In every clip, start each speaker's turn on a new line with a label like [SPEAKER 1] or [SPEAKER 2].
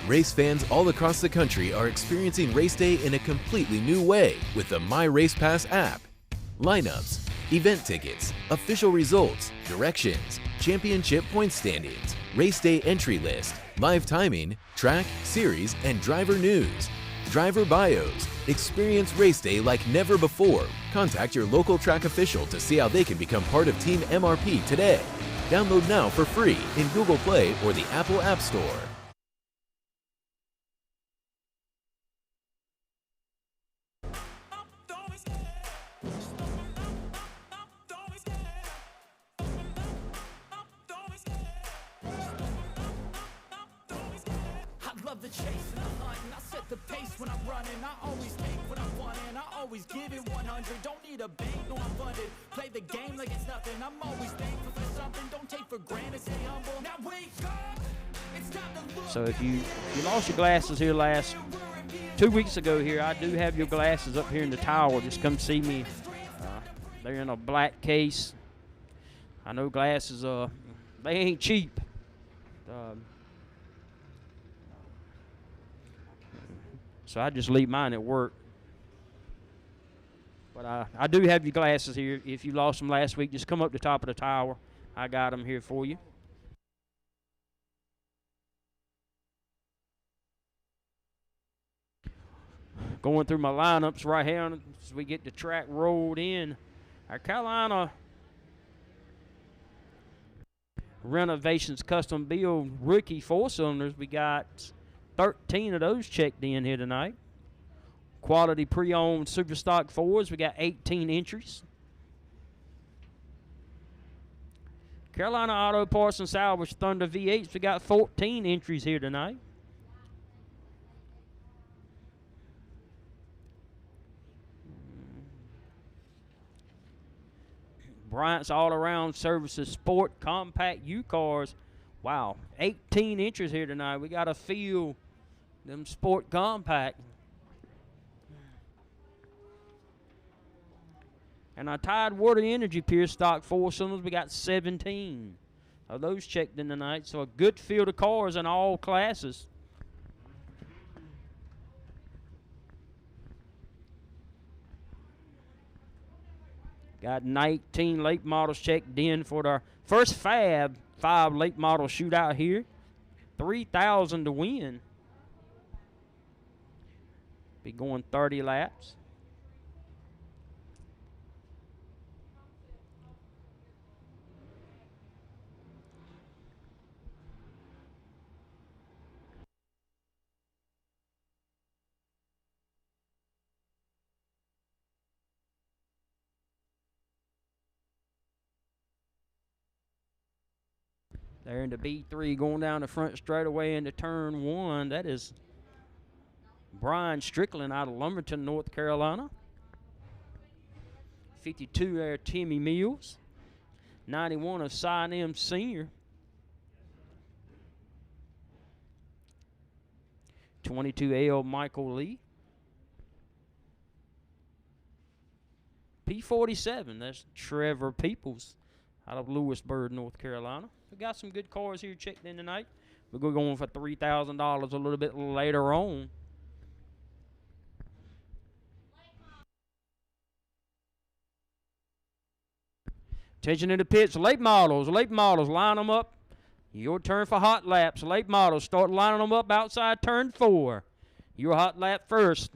[SPEAKER 1] Race fans all across the country are experiencing race day in a completely new way with the My Race Pass app. Lineups, event tickets, official results, directions, championship point standings, race day entry list, live timing, track, series, and driver news. Driver bios. Experience race day like never before. Contact your local track official to see how they can become part of Team MRP today. Download now for free in Google Play or the Apple App Store.
[SPEAKER 2] The chase and the hunt, and I set the pace when I'm running. I always think when I'm wanting, I always give it 100. Don't need a bank, no I'm funded. Play the game like it's nothing. I'm always thankful for something. Don't take for granted, stay humble. Now wake up, it's time to look.
[SPEAKER 3] So if you lost your glasses here last 2 weeks ago here, I do have your glasses up here in the tower. Just come see me. They're in a black case. I know glasses, they ain't cheap. So I just leave mine at work. But I do have your glasses here. If you lost them last week, just come up the top of the tower. I got them here for you. Going through my lineups right here as we get the track rolled in. Our Carolina Renovations Custom Build rookie 4-cylinders, we got 13 of those checked in here tonight. Quality pre-owned super stock 4s, we got 18 entries. Carolina Auto Parts and Salvage Thunder V8s, we got 14 entries here tonight. Bryant's All Around Services Sport Compact Ucars. Wow, 18 entries here tonight. We got to feel them Sport Compact. And our Tidewater Energy Pure Stock 4-cylinders, we got 17 of those checked in tonight. So a good field of cars in all classes. Got 19 late models checked in for our first Fab 5 late model shootout here. 3,000 to win. Be going 30 laps. They're into B3 going down the front straightaway into turn 1. That is Brian Strickland out of Lumberton, North Carolina. 52 there, Timmy Mills. 91 of Cy M Sr. 22L Michael Lee. P47, that's Trevor Peoples out of Lewisburg, North Carolina. We got some good cars here checked in tonight. We're going to go on for $3,000 a little bit later on. Attention in the pits, late models, line them up. Your turn for hot laps. Late models, start lining them up outside turn 4. Your hot lap first.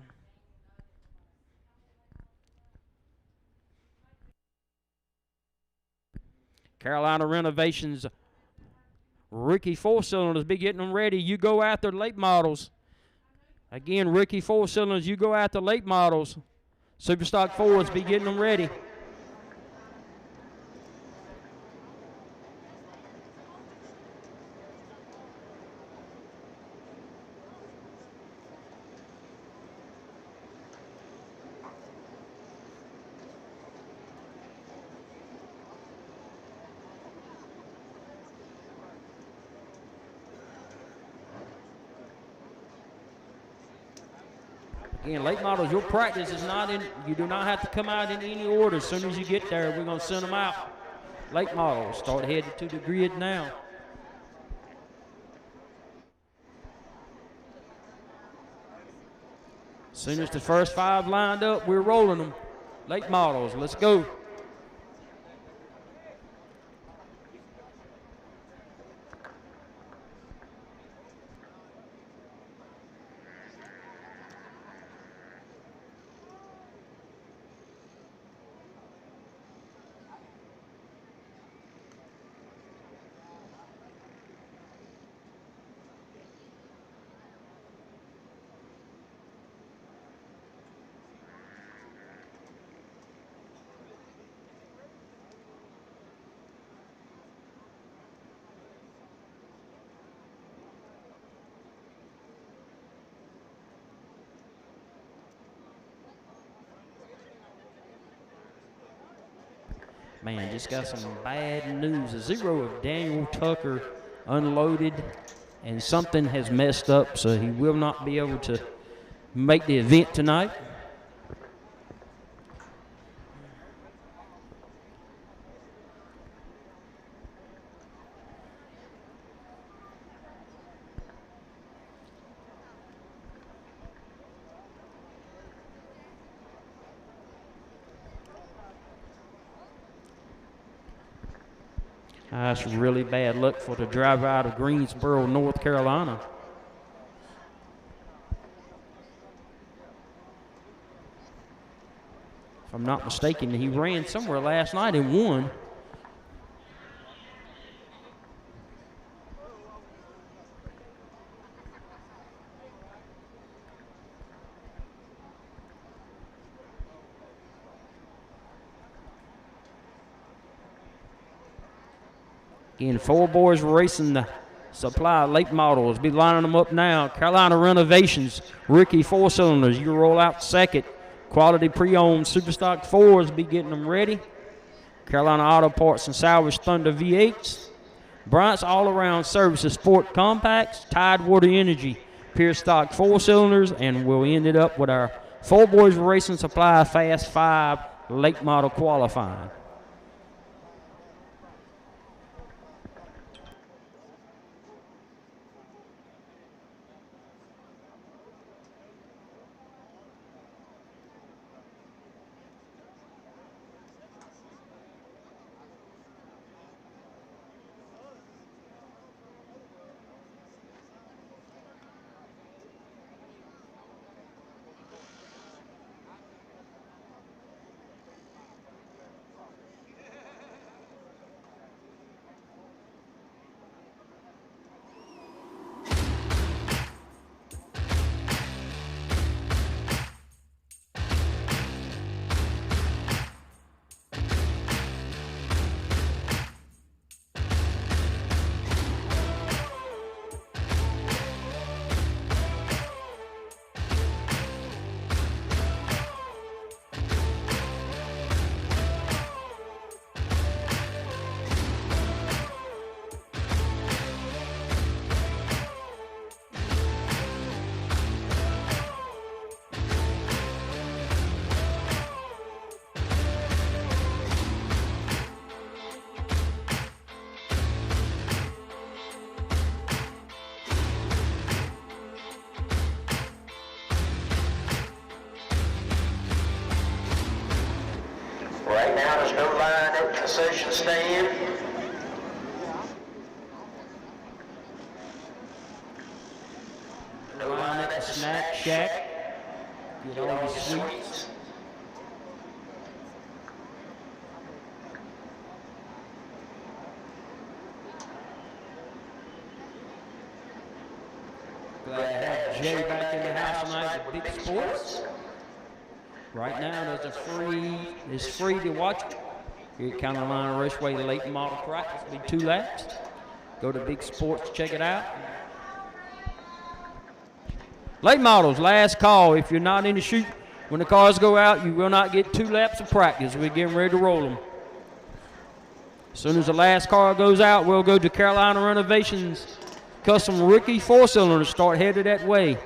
[SPEAKER 3] Carolina Renovations rookie 4-cylinders, be getting them ready. You go after late models. Again, rookie 4-cylinders, you go after late models. Superstock 4s, be getting them ready. Again, late models, your practice is not in, you do not have to come out in any order. As soon as you get there, we're going to send them out. Late models, start heading to the grid now. As soon as the first 5 lined up, we're rolling them. Late models, let's go. Man, just got some bad news. A 0 of Daniel Tucker unloaded, and something has messed up, so he will not be able to make the event tonight. That's really bad luck for the driver out of Greensboro, North Carolina. If I'm not mistaken, he ran somewhere last night and won. Again, 4 boys racing the supply late models. Be lining them up now. Carolina Renovations, rookie 4-cylinders. You roll out second. Quality pre-owned Superstock 4s be getting them ready. Carolina Auto Parts and Salvage Thunder V8s. Bryant's all-around services, Sport Compacts, Tidewater Energy, Pure Stock 4-cylinders, and we'll end it up with our 4 boys racing supply Fast 5 late model qualifying.
[SPEAKER 4] Right now, there's no line at the concession stand. No line at the snack shack. Get all your sweets.
[SPEAKER 3] Glad to have Jay back in the house tonight with Big Sports. Right now, it's free to watch here at Carolina Raceway late model practice. It'll be 2 laps. Go to Big Sports, check it out. Late models, last call. If you're not in the chute, when the cars go out, you will not get 2 laps of practice. We're getting ready to roll them. As soon as the last car goes out, we'll go to Carolina Renovations Custom Rookie 4-cylinders. Start headed that way.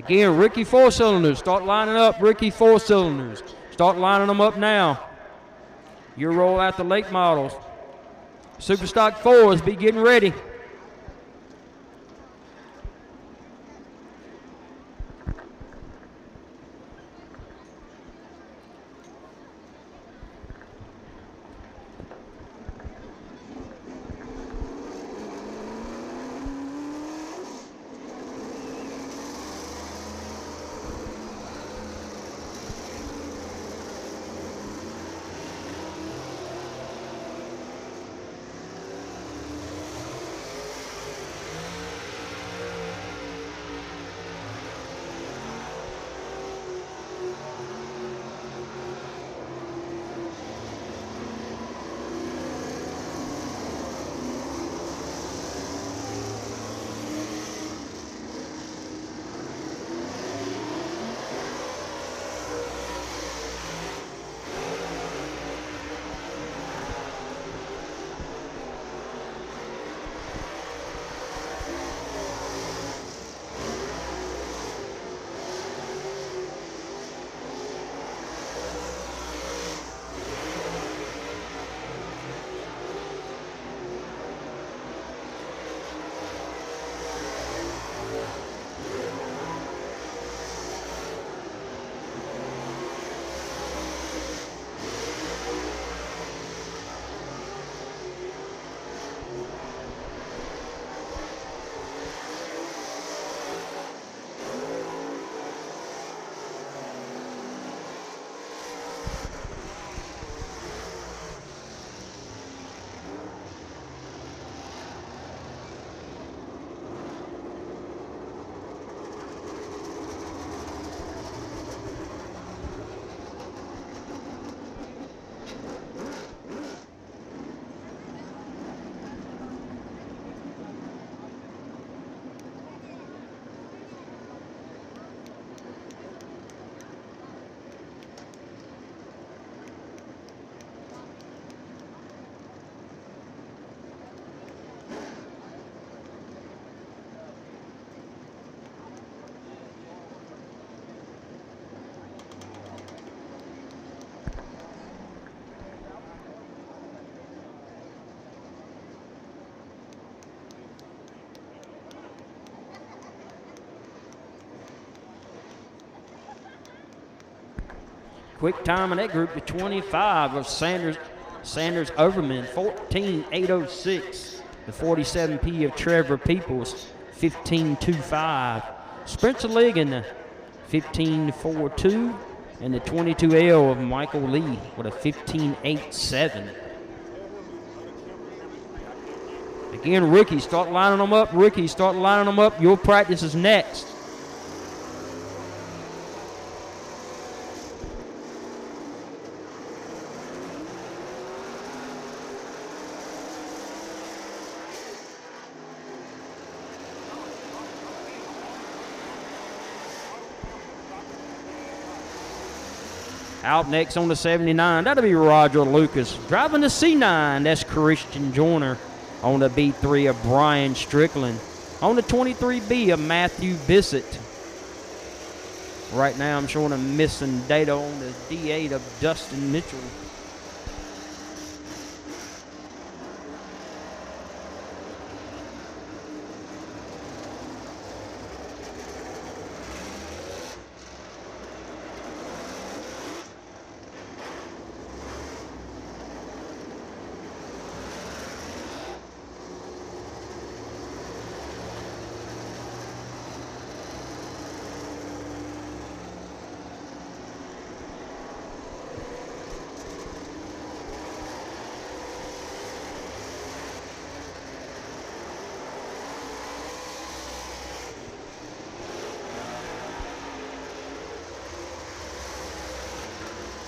[SPEAKER 3] Again, Ricky Four Cylinders. Start lining up, Ricky Four Cylinders. Start lining them up now. Your roll out the late models. Superstock 4s, be getting ready. Quick time in that group to 25 of Sanders Overman, 14.806. The 47P of Trevor Peoples, 15.25. Spencer Ligon, 15.42. And the 22L of Michael Lee with a 15.87. Again, Ricky, start lining them up. Ricky, start lining them up. Your practice is next. Out next on the 79, that'll be Roger Lucas. Driving the C9, that's Christian Joyner. On the B3 of Brian Strickland. On the 23B of Matthew Bissett. Right now I'm showing a missing data on the D8 of Dustin Mitchell.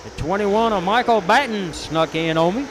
[SPEAKER 3] The 21 of Michael Batten snuck in on me.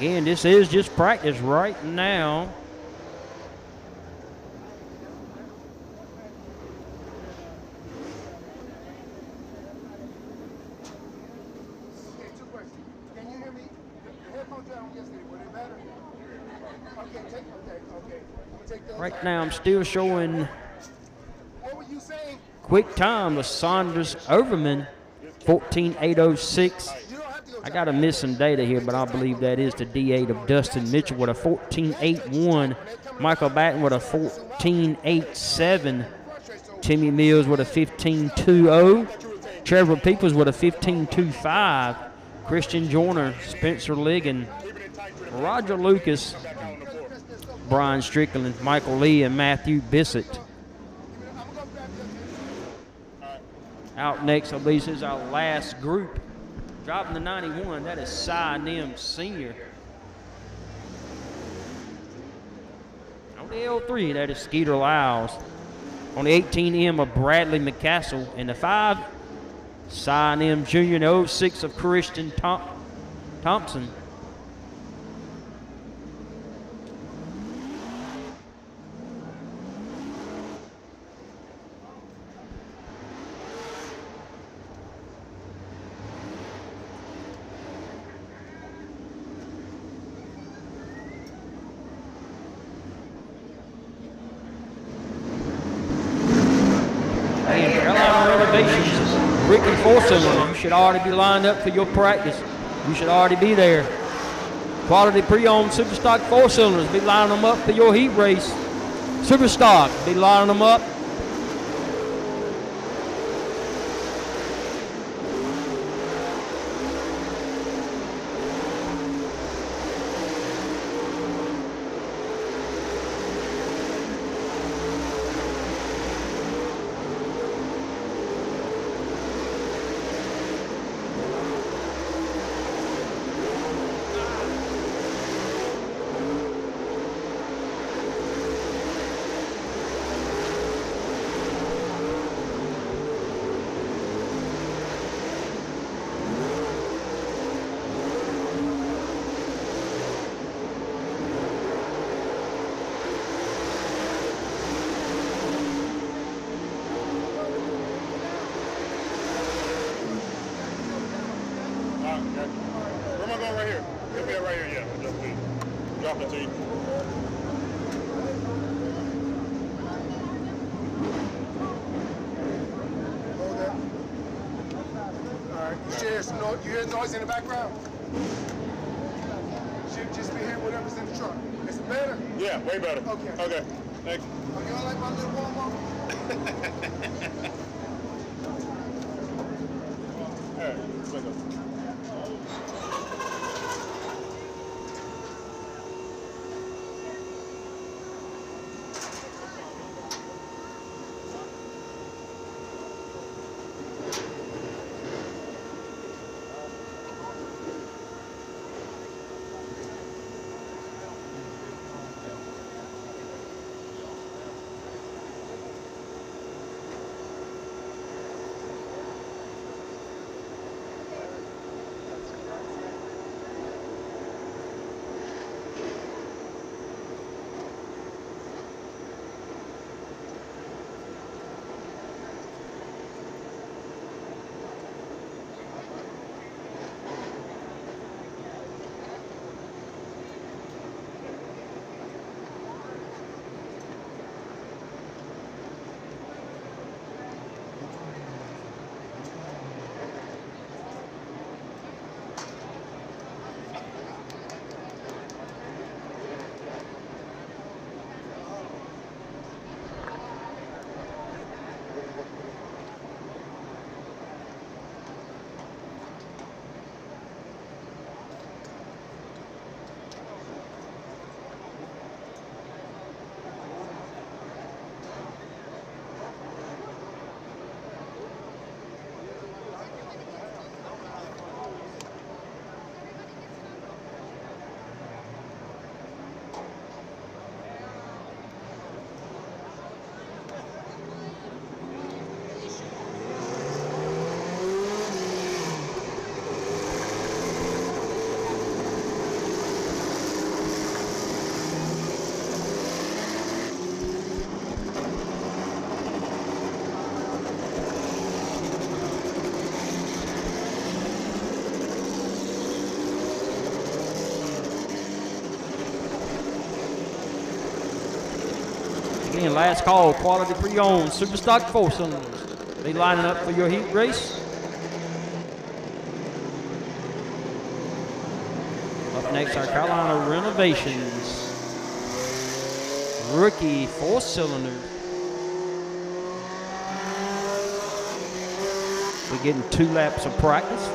[SPEAKER 3] Again, this is just practice right now. Right now, I'm still showing quick time of Saunders Overman, 14.806. I got to miss some data here, but I believe that is the D8 of Dustin Mitchell with a 14.81. Michael Batten with a 14.87. Timmy Mills with a 15.20. Trevor Peoples with a 15.25. Christian Joyner, Spencer Ligon, Roger Lucas, Brian Strickland, Michael Lee, and Matthew Bissett. Out next, I believe this is our last group. Driving the 91, that is Cy Nim Sr. On the L3, that is Skeeter Lyles. On the 18M of Bradley McCassell. And the 5, Cy Nim Jr. And the 06 of Christian Thompson. Ricky Four-Cylinder, you should already be lined up for your practice. You should already be there. Quality pre-owned Superstock 4-cylinders, be lining them up for your heat race. Superstock, be lining them up.
[SPEAKER 5] You hear noise in the background? Should just be hearing whatever's in the truck. Is it better?
[SPEAKER 6] Yeah, way better.
[SPEAKER 5] Okay.
[SPEAKER 6] Okay. Thanks.
[SPEAKER 5] Okay, I like my little warm-up.
[SPEAKER 6] All right, let's go.
[SPEAKER 3] Again, last call, quality pre-owned, super stock 4-cylinders. Be lining up for your heat race. Up next, our Carolina Renovations rookie 4-cylinder. We're getting 2 laps of practice.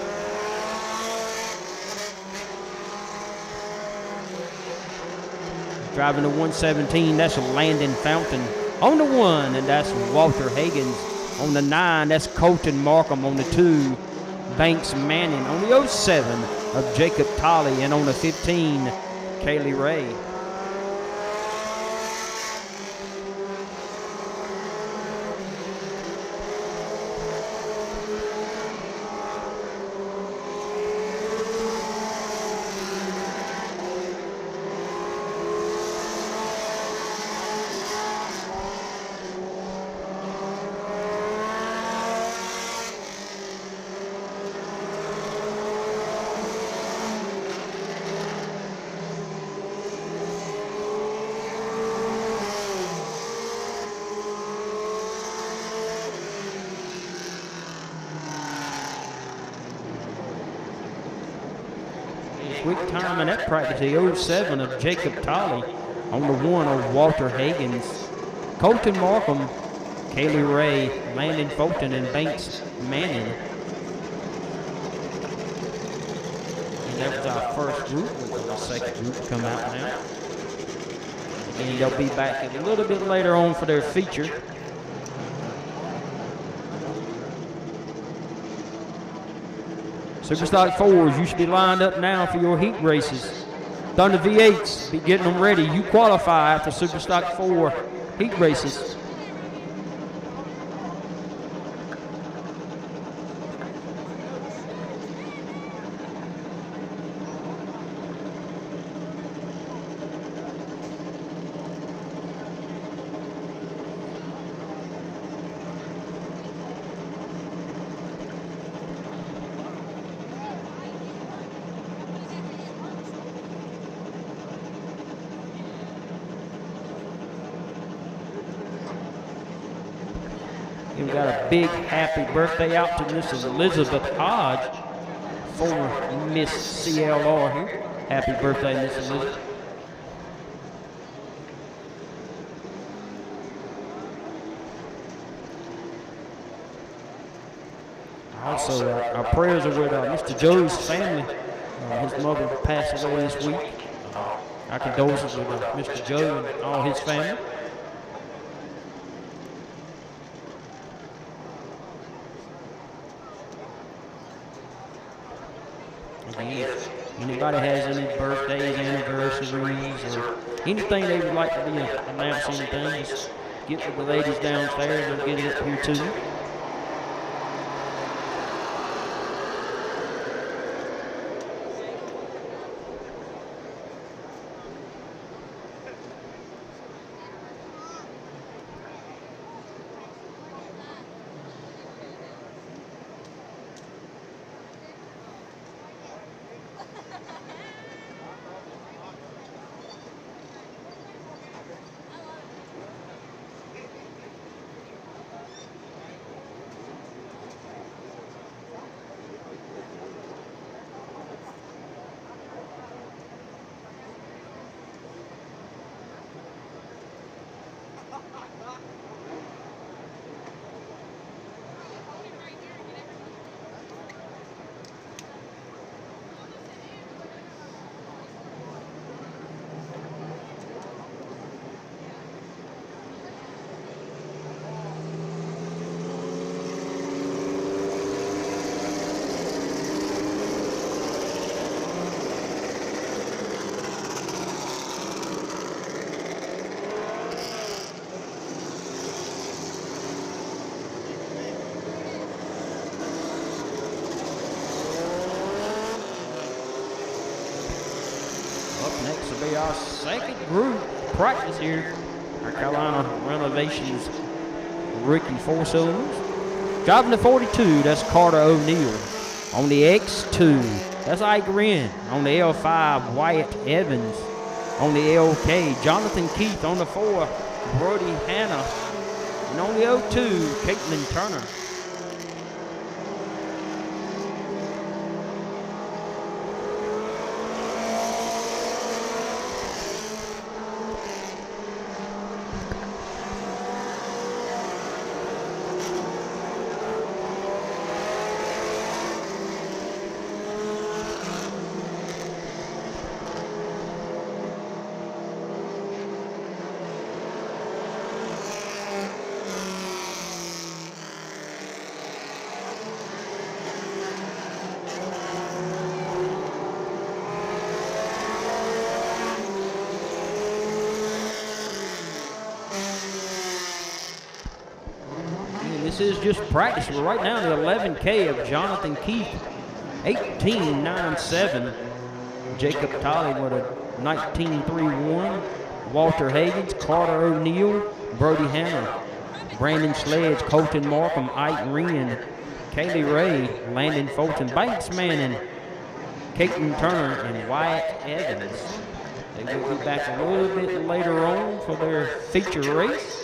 [SPEAKER 3] Driving the 117, that's Landon Fountain. On the 1, and that's Walter Higgins. On the 9, that's Colton Markham. On the 2, Banks Manning. On the 07 of Jacob Tolley. And on the 15, Kaylee Ray. Quick time in that practice, the 07 of Jacob Tolley. On the 1 of Walter Higgins. Colton Markham, Kaylee Ray, Landon Fulton, and Banks Manning. And that was our first group. We're the second group to come out now. And they'll be back a little bit later on for their feature. Superstock 4s, you should be lined up now for your heat races. Thunder V8s, be getting them ready. You qualify after Superstock 4 heat races. We've got a big happy birthday out to Mrs. Elizabeth Hodge, former Miss CLR here. Happy birthday, Miss Elizabeth. Also, our prayers are with Mr. Joe's family. His mother passed away this week. Our condolences with Mr. Joe and all his family. Again, if anybody has any birthdays, anniversaries, or anything they would like to be announcing, anything, just get with the ladies downstairs and get it up here to you. Next will be our second group practice here. Our Carolina Renovations rookie 4-cylinders. Driving the 42, that's Carter O'Neill. On the X2, that's Ike Wren. On the L5, Wyatt Evans. On the LK, Jonathan Keith. On the 4, Brody Hanna. And on the 0-2, Caitlin Turner. This is just practice. We're right now in the 11K of Jonathan Keith, 18.97. Jacob Tolley with a 19.31. Walter Higgins, Carter O'Neill, Brody Hanna, Brandon Sledge, Colton Markham, Ike Wren, Kaylee Ray, Landon Fulton, Banks Manning, Caitlin Turner, and Wyatt Evans. They will be back a little bit later on for their feature race.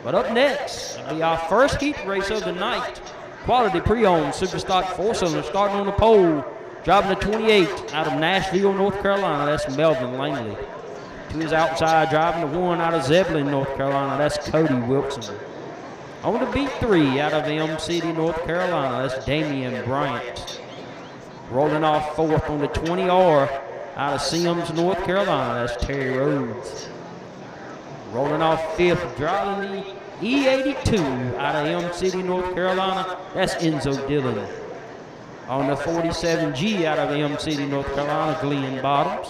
[SPEAKER 3] But up next will be our first heat race of the night. Quality pre-owned Superstock 4-cylinder starting on the pole. Driving the 28 out of Nashville, North Carolina. That's Melvin Langley. To his outside, driving the 1 out of Zebulon, North Carolina. That's Cody Wilson. On the B3 out of M City, North Carolina. That's Damian Bryant. Rolling off 4th on the 20R out of Sims, North Carolina. That's Terry Rhodes. Rolling off 5th, driving the E82 out of M City, North Carolina. That's Enzo Dillon. On the 47G out of M City, North Carolina, Glenn Bottoms.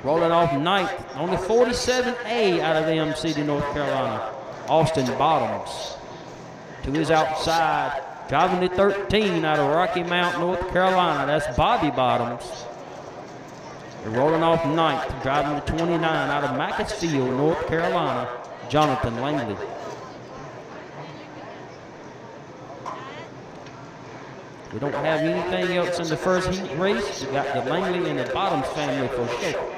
[SPEAKER 3] Rolling off 9th on the 47A out of M City, North Carolina, Austin Bottoms. To his outside, driving the 13 out of Rocky Mount, North Carolina. That's Bobby Bottoms. They're rolling off 9th, driving the 29 out of Macclesfield, North Carolina, Jonathan Langley. We don't have anything else in the first heat race. We got the Langley and the Bottoms family for sure.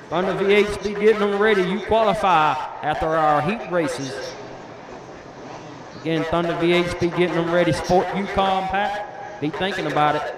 [SPEAKER 3] Thunder V8s be getting them ready. You qualify after our heat races. Again, Thunder V8s be getting them ready. Sport Ucar pack. Be thinking about it.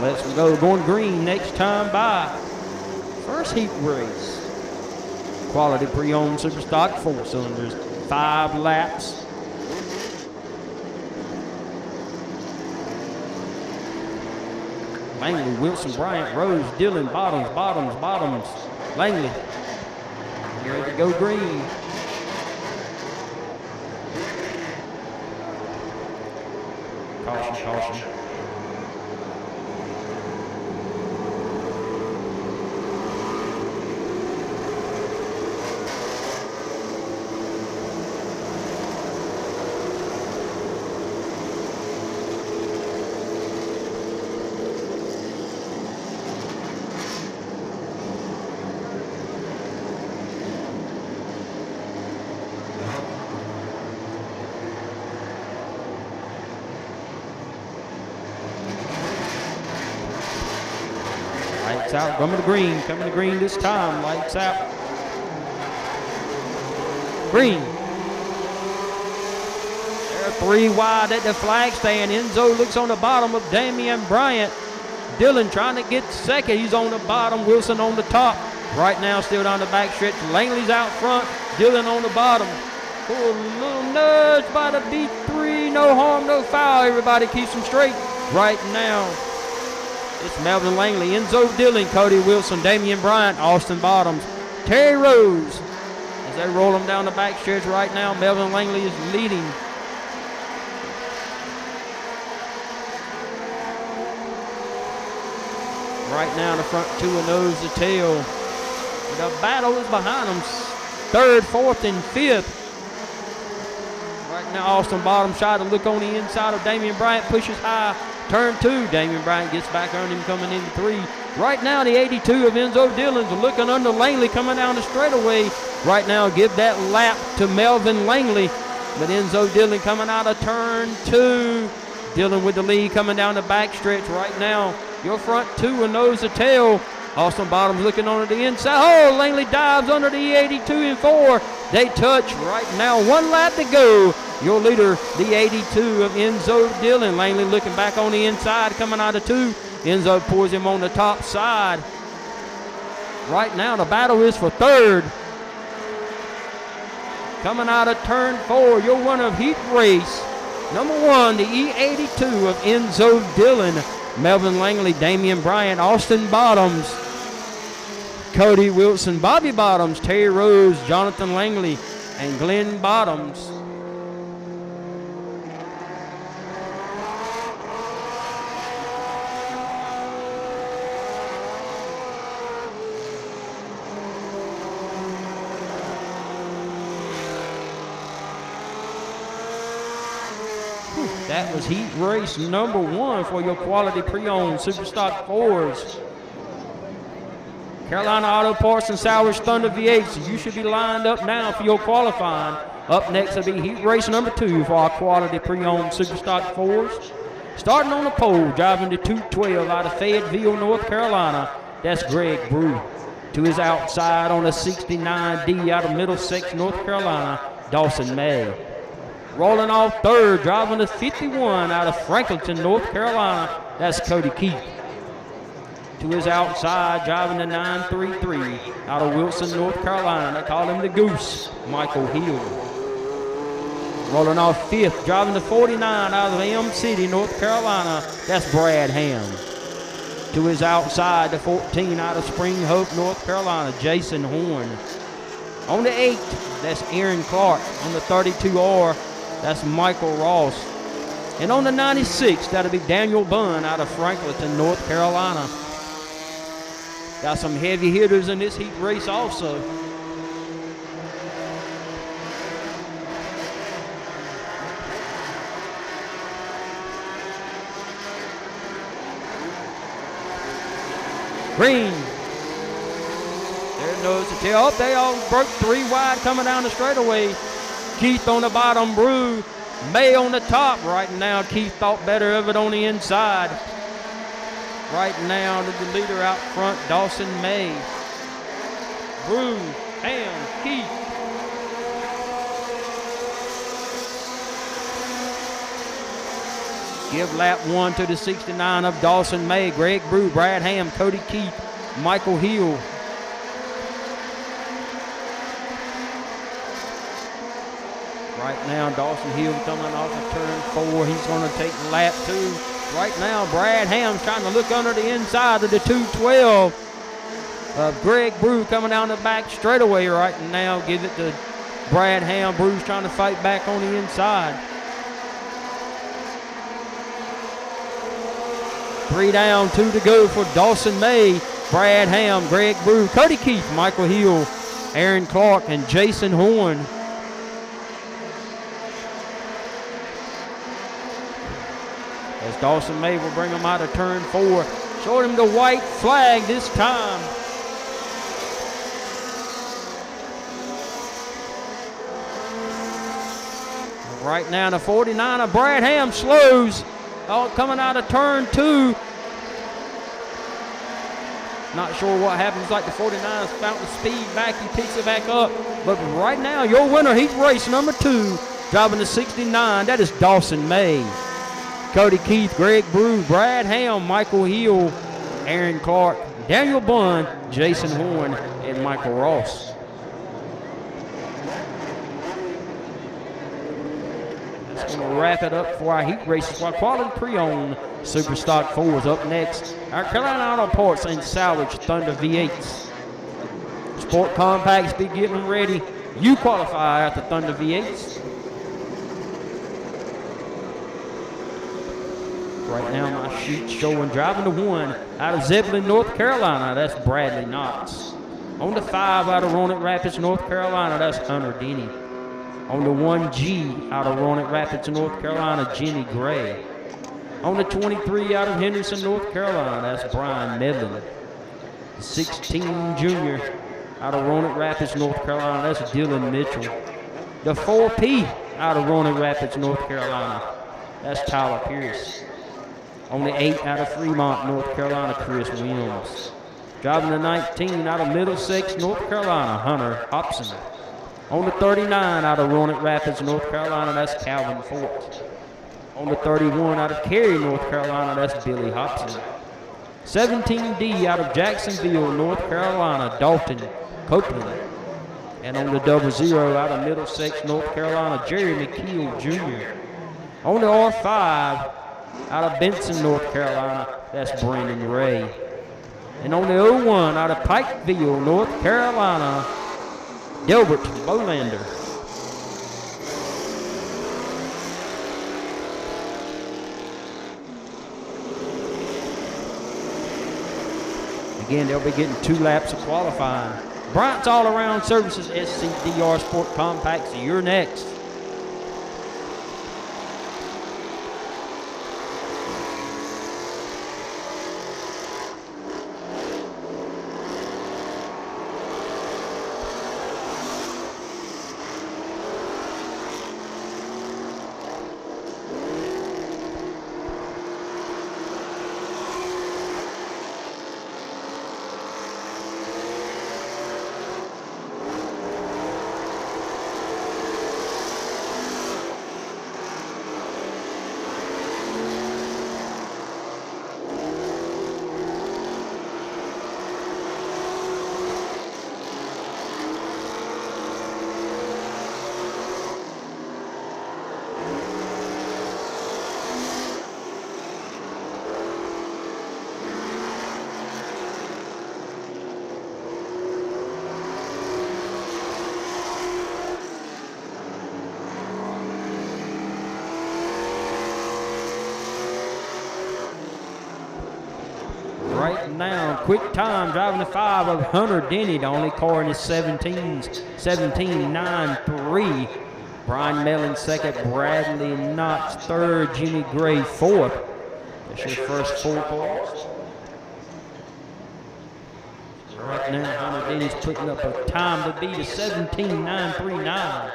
[SPEAKER 3] Let's go. Going green next time by. First heat race. Quality pre-owned Superstock 4 cylinders. 5 laps. Langley, Wilson, Bryant, Rose, Dillon, Bottoms, Langley. Ready to go green. Caution. Lights out, coming to green this time. Lights out. Green. Their 3 wide at the flag stand. Enzo looks on the bottom of Damian Bryant. Dillon trying to get second. He's on the bottom. Wilson on the top. Right now, still down the back stretch. Langley's out front. Dillon on the bottom. Oh, a little nudge by the B3. No harm, no foul. Everybody keeps them straight. Right now, it's Melvin Langley, Enzo Dillon, Cody Wilson, Damian Bryant, Austin Bottoms, Terry Rose. As they roll them down the back stretch right now, Melvin Langley is leading. Right now, the front two are nose to tail. The battle is behind them. 3rd, 4th, and 5th. Right now, Austin Bottoms try to look on the inside of Damian Bryant, pushes high. Turn 2, Damian Bryant gets back on him coming into 3. Right now, the 82 of Enzo Dillon's looking under Langley coming down the straightaway. Right now, give that lap to Melvin Langley. But Enzo Dillon coming out of turn 2. Dillon with the lead coming down the back stretch right now. Your front two are nose to tail. Austin Bottoms looking on the inside. Oh, Langley dives under the 82 and 4. They touch right now. 1 lap to go. Your leader, the 82 of Enzo Dillon. Langley looking back on the inside, coming out of 2. Enzo pours him on the top side. Right now, the battle is for 3rd. Coming out of turn 4, your winner of heat race. Number 1, the E82 of Enzo Dillon. Melvin Langley, Damian Bryant, Austin Bottoms, Cody Wilson, Bobby Bottoms, Terry Rose, Jonathan Langley, and Glenn Bottoms. That was heat race number 1 for your quality pre-owned Superstock 4s. Carolina Auto Parts and Salvage Thunder V8s. You should be lined up now for your qualifying. Up next will be heat race number 2 for our quality pre-owned Superstock 4s. Starting on the pole, driving the 212 out of Fayetteville, North Carolina. That's Greg Brew. To his outside on the 69D out of Middlesex, North Carolina, Dawson May. Rolling off 3rd, driving the 51 out of Franklinton, North Carolina. That's Cody Keith. To his outside, driving the 933 out of Wilson, North Carolina. They call him the Goose, Michael Hill. Rolling off 5th, driving the 49 out of M City, North Carolina. That's Brad Ham. To his outside, the 14 out of Spring Hope, North Carolina, Jason Horn. On the 8, that's Aaron Clark. On the 32R, that's Michael Ross. And on the 96, that'll be Daniel Bunn out of Franklinton, North Carolina. Got some heavy hitters in this heat race also. Green. There nose to tail. Oh, they all broke 3 wide coming down the straightaway. Keith on the bottom, Brew. May on the top. Right now, Keith thought better of it on the inside. Right now, the leader out front, Dawson May. Brew, Ham, Keith. Give lap 1 to the 69 of Dawson May, Greg Brew, Brad Ham, Cody Keith, Michael Hill. Right now, Dawson Hill coming off of turn 4. He's going to take lap 2. Right now, Brad Ham's trying to look under the inside of the 212. Greg Brew coming down the back straightaway right now. Give it to Brad Ham. Brew's trying to fight back on the inside. 3 down, 2 to go for Dawson May, Brad Ham, Greg Brew, Cody Keith, Michael Hill, Aaron Clark, and Jason Horn. As Dawson May will bring him out of turn 4. Showed him the white flag this time. Right now, the 49 of Brad Ham slows. Coming out of turn 2. Not sure what happens, like the 49's found the speed back. He picks it back up. But right now, your winner, heat race number 2, Driving the 69, that is Dawson May. Cody Keith, Greg Brew, Brad Ham, Michael Hill, Aaron Clark, Daniel Bunn, Jason Horn, and Michael Ross. That's going to wrap it up for our heat races. While quality pre-owned Super Stock 4s up next. Our Carolina Auto Parts and Salvage Thunder V8s. Sport Compacts be getting ready. You qualify at the Thunder V8s. Right now, my sheet's showing driving the 1 out of Zebulon, North Carolina. That's Bradley Knox. On the 5 out of Roanoke Rapids, North Carolina. That's Hunter Denny. On the 1G out of Roanoke Rapids, North Carolina, Jenny Gray. On the 23 out of Henderson, North Carolina, that's Brian Medlin. The 16 junior out of Roanoke Rapids, North Carolina, that's Dylan Mitchell. The 4P out of Roanoke Rapids, North Carolina, that's Tyler Pierce. On the 8 out of Fremont, North Carolina, Chris Williams. Driving the 19 out of Middlesex, North Carolina, Hunter Hobson. On the 39 out of Roanoke Rapids, North Carolina, that's Calvin Fort. On the 31 out of Cary, North Carolina, that's Billy Hobson. 17D out of Jacksonville, North Carolina, Dalton Copeland. And on the 00 out of Middlesex, North Carolina, Jerry McKeel Jr. On the R5 out of Benson, North Carolina, that's Brandon Ray. And on the 01 out of Pikeville, North Carolina, Delbert Bolander. Again, they'll be getting 2 laps of qualifying. Bryant's All-Around Services, SCDRA Sport Compacts, you're next. Right now, quick time driving the 5 of Hunter Denny, the only car in his 17-9-3. Brian Mellon second, Bradley Knox third, Jimmy Gray fourth. That's your first 4 cars. Right now, Hunter Denny's putting up a time to beat a 17-9-3-9.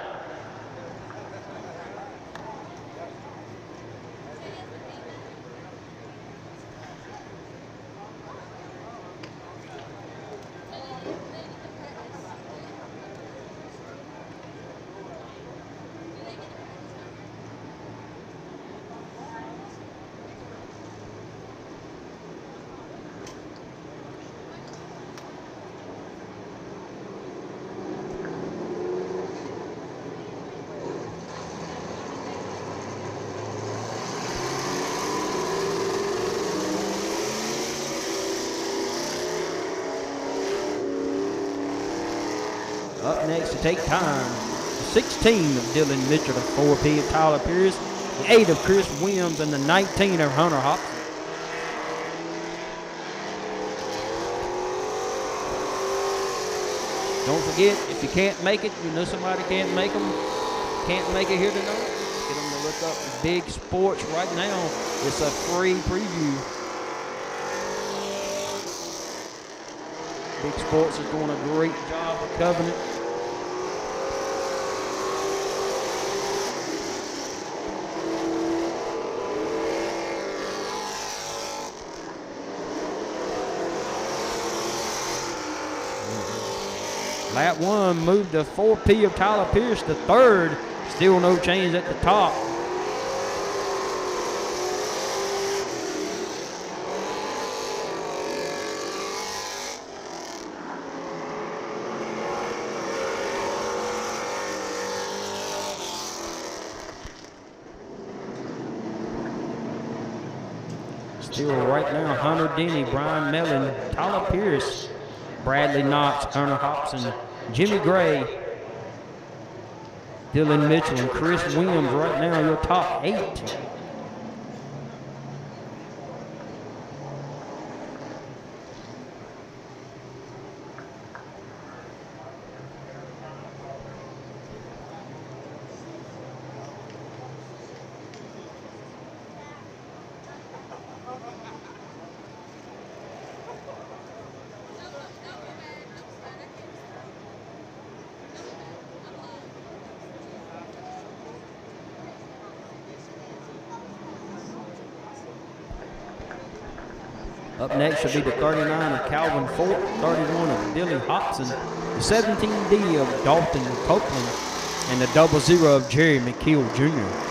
[SPEAKER 3] Up next to take time, 16 of Dylan Mitchell, the 4P of Tyler Pierce, the 8 of Chris Williams, and the 19 of Hunter Hobson. Don't forget, if you can't make it, you know somebody can't make it here tonight, get them to look up Big Sports right now. It's a free preview. Big Sports is doing a great job of covering it. Lap 1 moved the 4P of Tyler Pierce to third. Still no change at the top. Still right now, Hunter Denny, Brian Mellon, Tyler Pierce, Bradley Knox, Turner Hobson, Jimmy Gray, Dylan Mitchell, and Chris Williams right now, your top 8. Up next will be the 39 of Calvin Fort, 31 of Billy Hobson, the 17D of Dalton Copeland, and the 00 of Jerry McKeel Jr.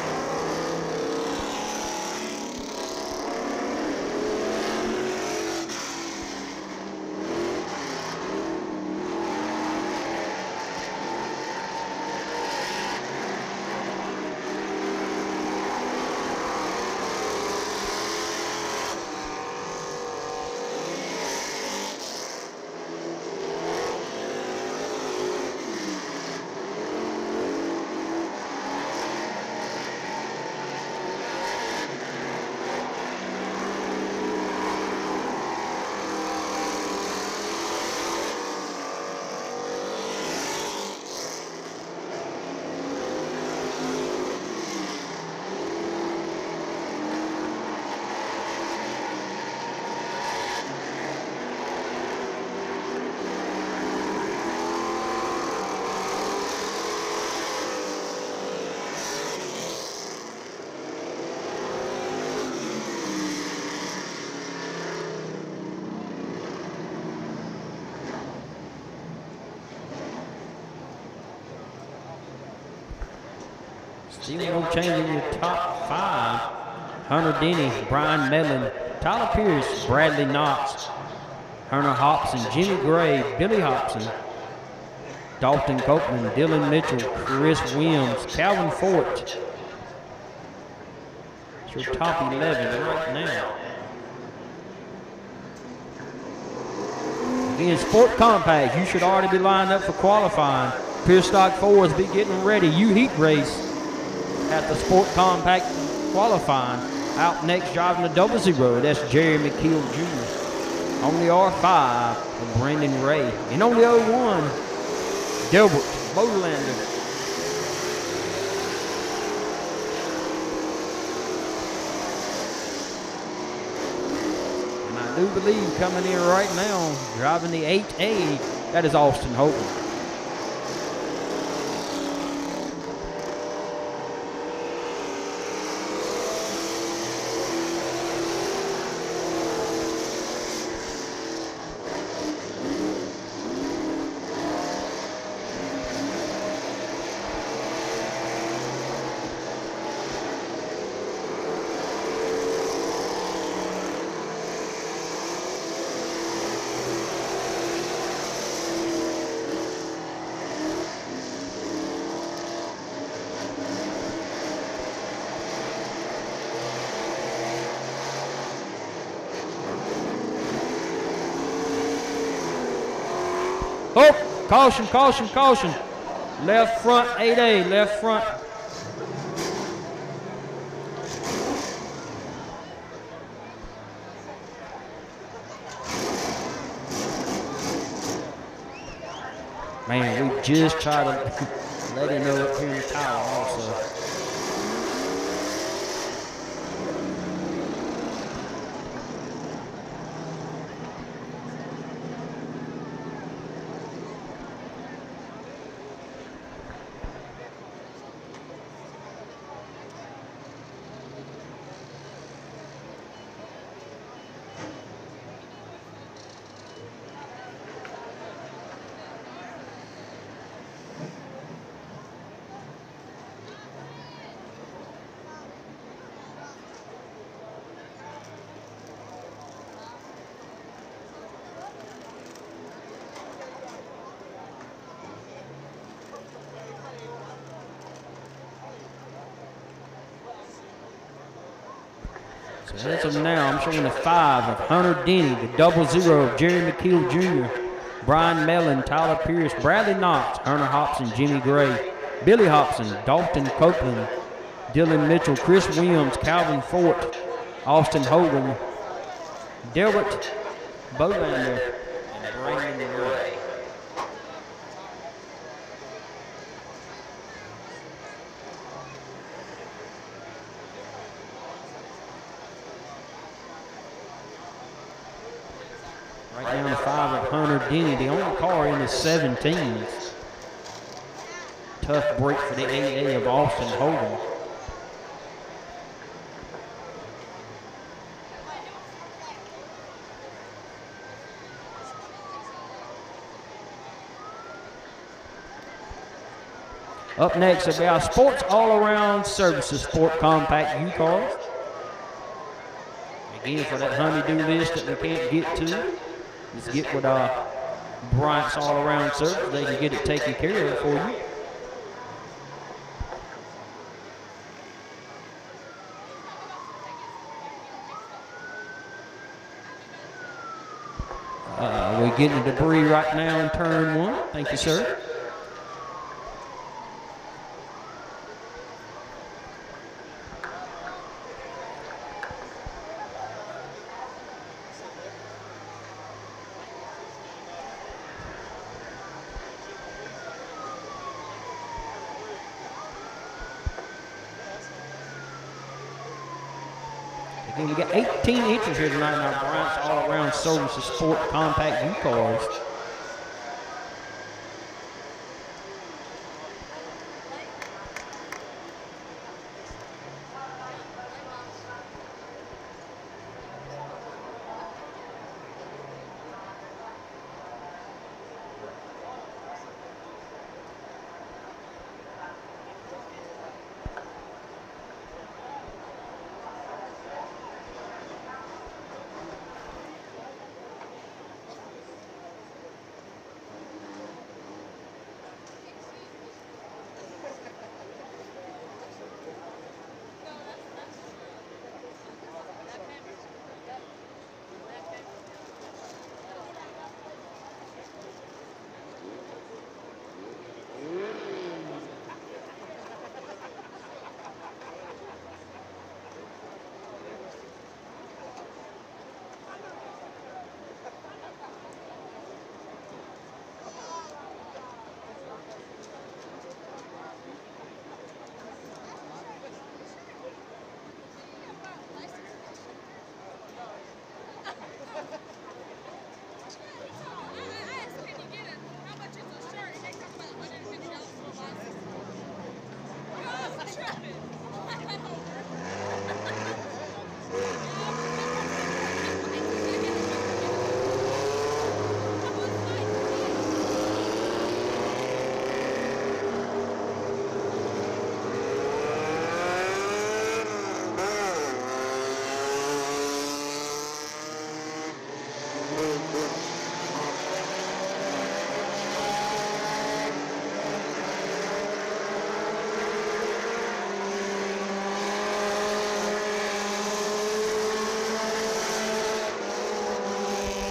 [SPEAKER 3] Still no change in your top 5. Hunter Denny, Brian Mellon, Tyler Pierce, Bradley Knox, Hunter Hobson, Jimmy Gray, Billy Hobson, Dalton Copeland, Dylan Mitchell, Chris Williams, Calvin Fort. It's your top 11 right now. Again, Sport Compact, you should already be lined up for qualifying. Pure Stock 4s be getting ready. You heat race at the Sport Compact qualifying. Out next driving the 00, that's Jerry McKeel Jr. On the R5, Brandon Ray. And on the 01, Delbert Bodelander. And I do believe coming in right now, driving the 8A, that is Austin Hogan. Oh, caution, caution, caution. Left front, 8A, left front. Man, we just tried to let him know up here in the tower also. So as of now, I'm showing the 5 of Hunter Denny, the 00 of Jerry McKeel Jr., Brian Mellon, Tyler Pierce, Bradley Knox, Hunter Hobson, Jimmy Gray, Billy Hobson, Dalton Copeland, Dylan Mitchell, Chris Williams, Calvin Fort, Austin Hogan, Delbert Bolander, and Brandon Ray. Right down to 5 of Hunter Denny, the only car in the 17s. Tough break for the 8A of Austin Hogan. Up next will be our Sports All-Around Services Sport Compact Ucars. Again, for that honeydew list that we can't get to, just get with Bryant's All-Around Service. They can get it taken care of for you. We're getting the debris right now in turn 1. Thank you, sir. Again, we got 18 inches here tonight in our Bryant's All-Around Services Sport Compact U-Cars.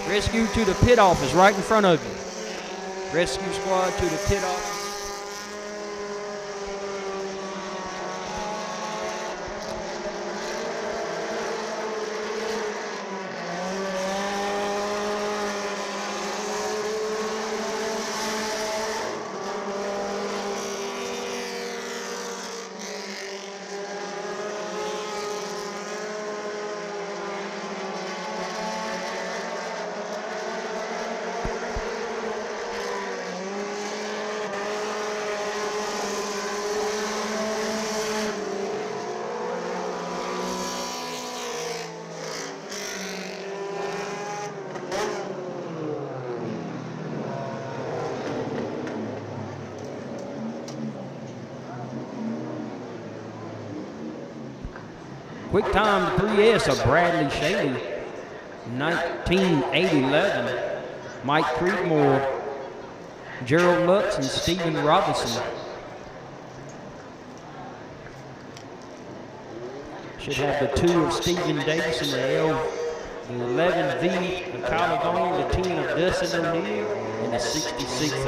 [SPEAKER 3] Rescue to the pit office right in front of you. Rescue squad to the pit office. Quick time to 3S of Bradley Shaley, 1980-11. Mike Creedmoor, Gerald Lutz, and Stephen Robinson. Should have the 2 of Stephen Davis and the 11V of Tyler Vaughn, the 10 of Dustin O'Neill, and the 66 of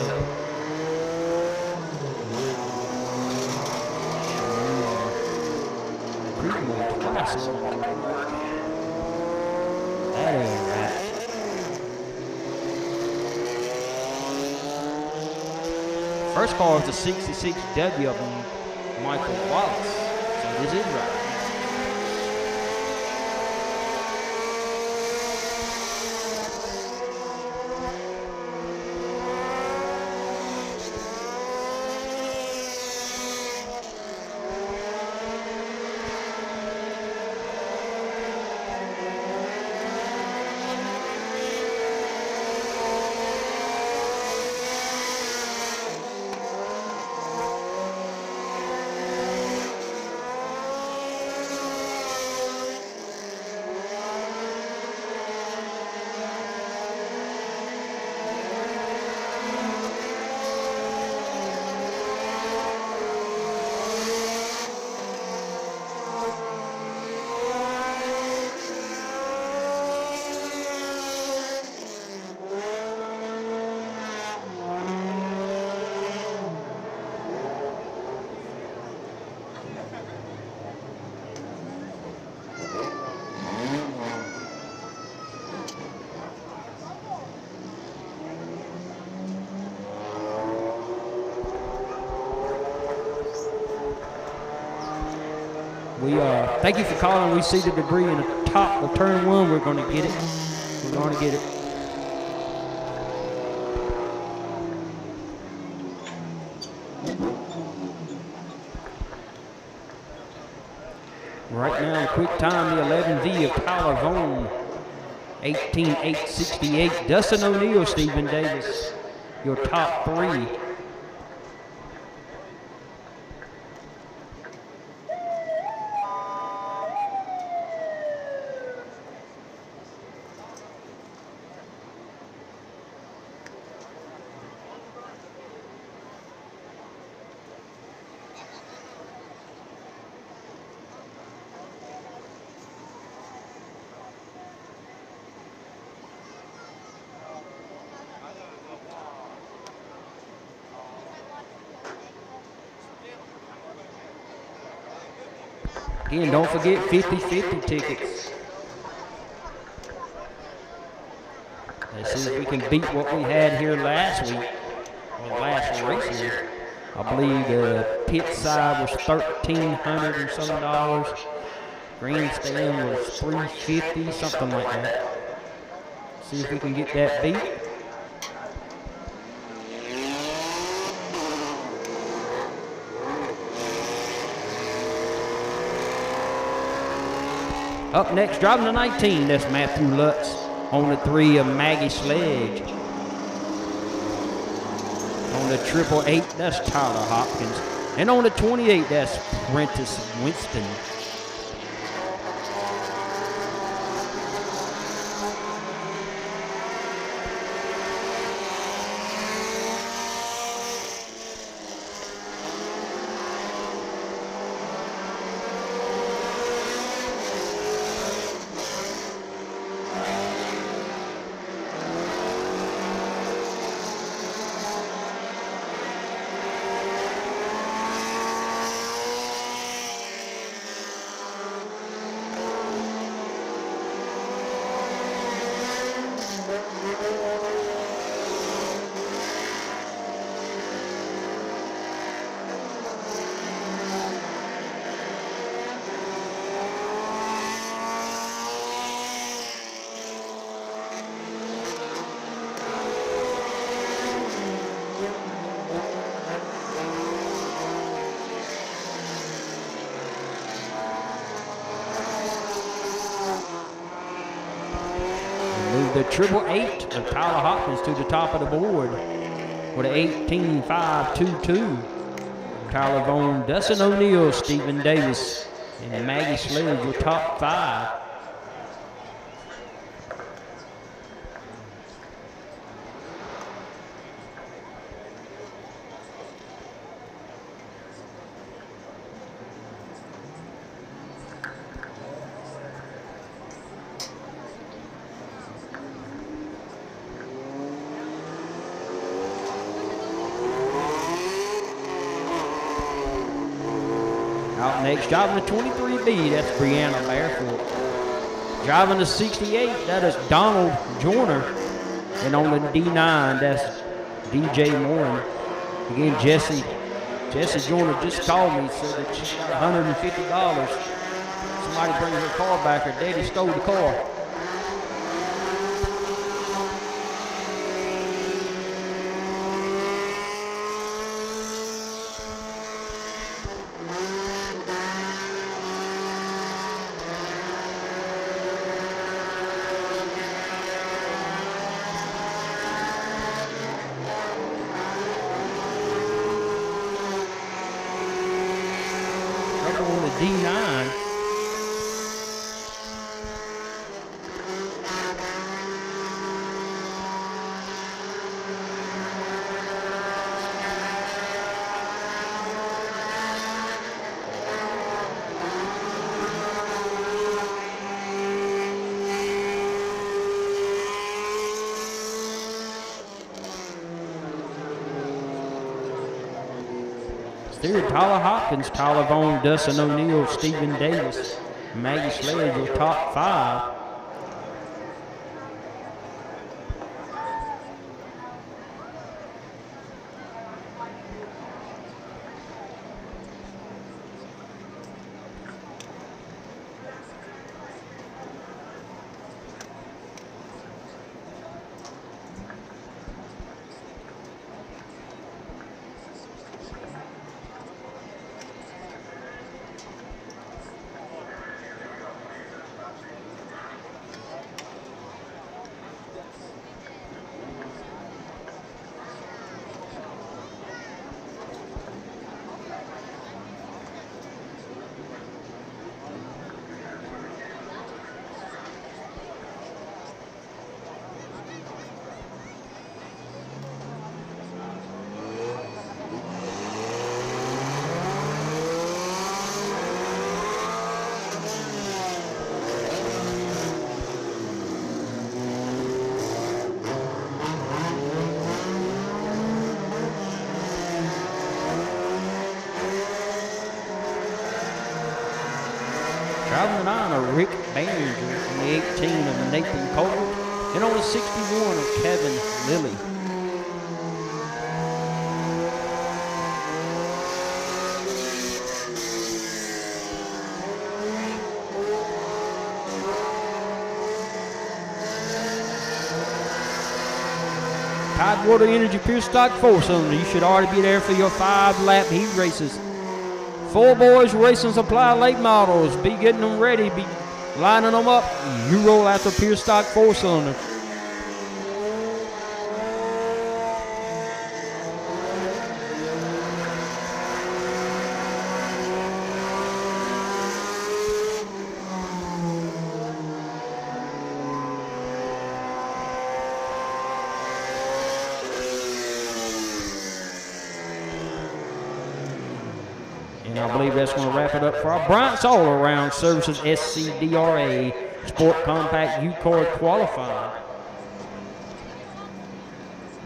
[SPEAKER 3] Creedmoor twice. That ain't right. First car is the 66W of Michael Wallace. So this is right. Thank you for calling. We see the debris in the top of turn 1. We're going to get it. We're going to get it. Right now, quick time, the 11V of Tyler Vaughn, 18.868. Dustin O'Neill, Stephen Davis, your top 3. Again, don't forget 50-50 tickets. Let's see if we can beat what we had here last week, or last race here. I believe the pit side was $1,300 and some dollars. Grandstand was $350, something like that. See if we can get that beat. Up next, driving the 19, that's Matthew Lutz. On the 3 of Maggie Sledge. On the 888, that's Tyler Hopkins. And on the 28, that's Prentice Winston. The 888 of Tyler Hopkins to the top of the board with an 18.522. Tyler Vaughn, Dustin O'Neill, Stephen Davis, and Maggie Sledge your top 5. Out next, driving the 23B, that's Brianna Barefoot. Driving the 68, that is Donald Joyner. And on the D9, that's DJ Morin. Again, Jesse Joyner just called me, said that she got $150. Somebody bring her car back, her daddy stole the car. On the D9. Steer Tyler Hopkins, Tyler Vaughn, Dustin O'Neill, Stephen Davis, Maggie Sledge, your top 5. Driving the 9 of Rick Behringer, on the 18 of Nathan Cole, and on the 61 of Kevin Lilly. Tidewater Energy Pure Stock 4-cylinder. You should already be there for your 5-lap heat races. 4 boys racing supply late models. Be getting them ready. Be lining them up. You roll out the Pure Stock 4-cylinder. And I believe that's going to wrap it up for our Bryant's All Around Services SCDRA Sport Compact Ucar Qualifying.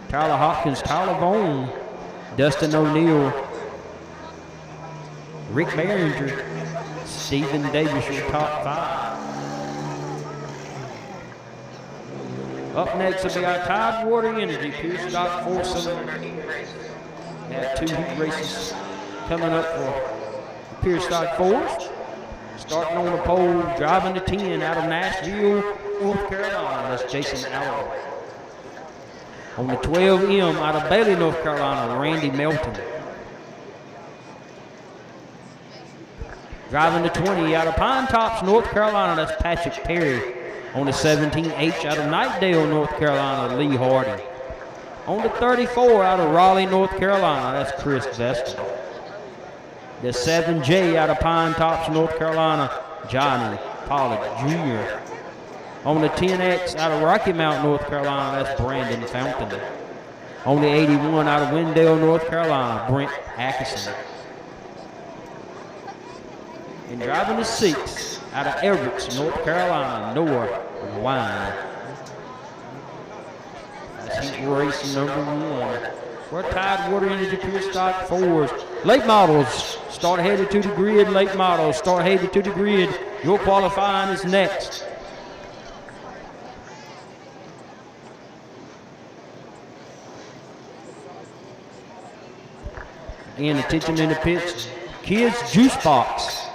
[SPEAKER 3] Tyler Hopkins, Tyler Vaughn, Dustin O'Neill, Rick Behringer, Stephen Davis, your top 5. Up next will be our Tidewater Energy Pure Stock 4-cylinder. We have 2 heat races coming up for the Pure Stock 4s. Starting on the pole, driving the 10 out of Nashville, North Carolina. That's Jason Allen. On the 12M out of Bailey, North Carolina, Randy Melton. Driving the 20 out of Pine Tops, North Carolina, that's Patrick Perry. On the 17H out of Knightdale, North Carolina, Lee Hardy. On the 34 out of Raleigh, North Carolina, that's Chris Veston. The 7J out of Pine Tops, North Carolina, Johnny Pollard Jr. On the 10X out of Rocky Mount, North Carolina, that's Brandon Fountain. On the 81 out of Wendell, North Carolina, Brent Atkinson. And driving the 6 out of Everett, North Carolina, Noah Wine. That's heat race number 1. For Tidewater Energy Pure Stock 4s. Late models, start headed to the grid. Late models, start headed to the grid. Your qualifying is next. Again, attention in the pits. Kids JuiceBox.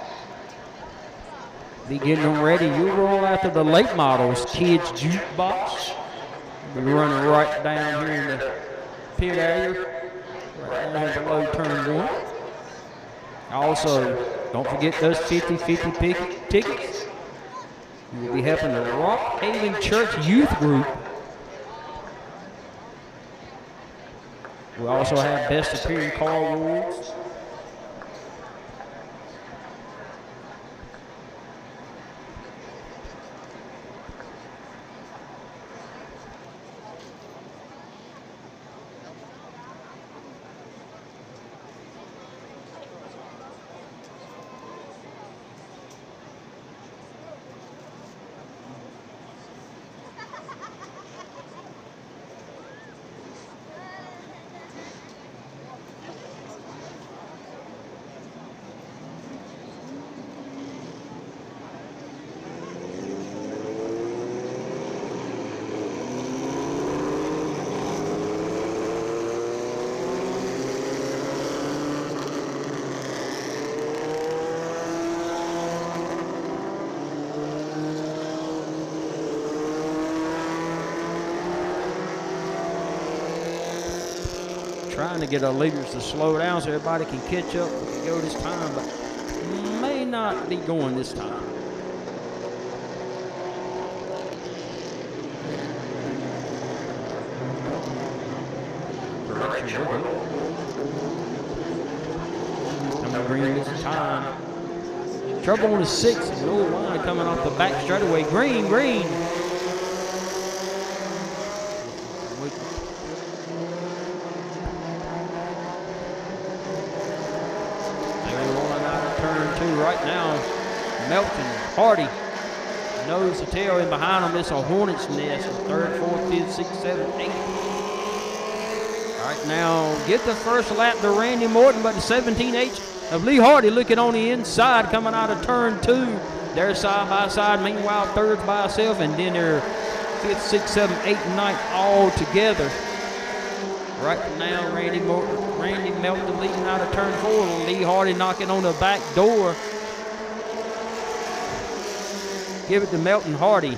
[SPEAKER 3] Be getting them ready. You'll roll after the late models. Kids JuiceBox. We're running right down here in the pit area. Right down here below turn 1. Also, don't forget those 50-50 tickets. You will be helping the Rock Haven Church Youth Group. We also have Best Appearing Car Awards. Trying to get our leaders to slow down so everybody can catch up and go this time, but may not be going this time. Coming green this time. Trouble on the 6th. No line coming off the back straightaway. Green, green. Right now, Melton, Hardy, nose to tail, and behind them is a hornet's nest. 3rd, 4th, 5th, 6th, 7th, 8th. Right now, get the first lap to Randy Morton, but the 17H of Lee Hardy looking on the inside, coming out of turn 2. They're side by side. Meanwhile, 3rd by itself, and then they're 5th, 6th, 7th, 8th, and 9th all together. Right now, Randy Melton leading out of turn 4. Lee Hardy knocking on the back door. Give it to Melton, Hardy,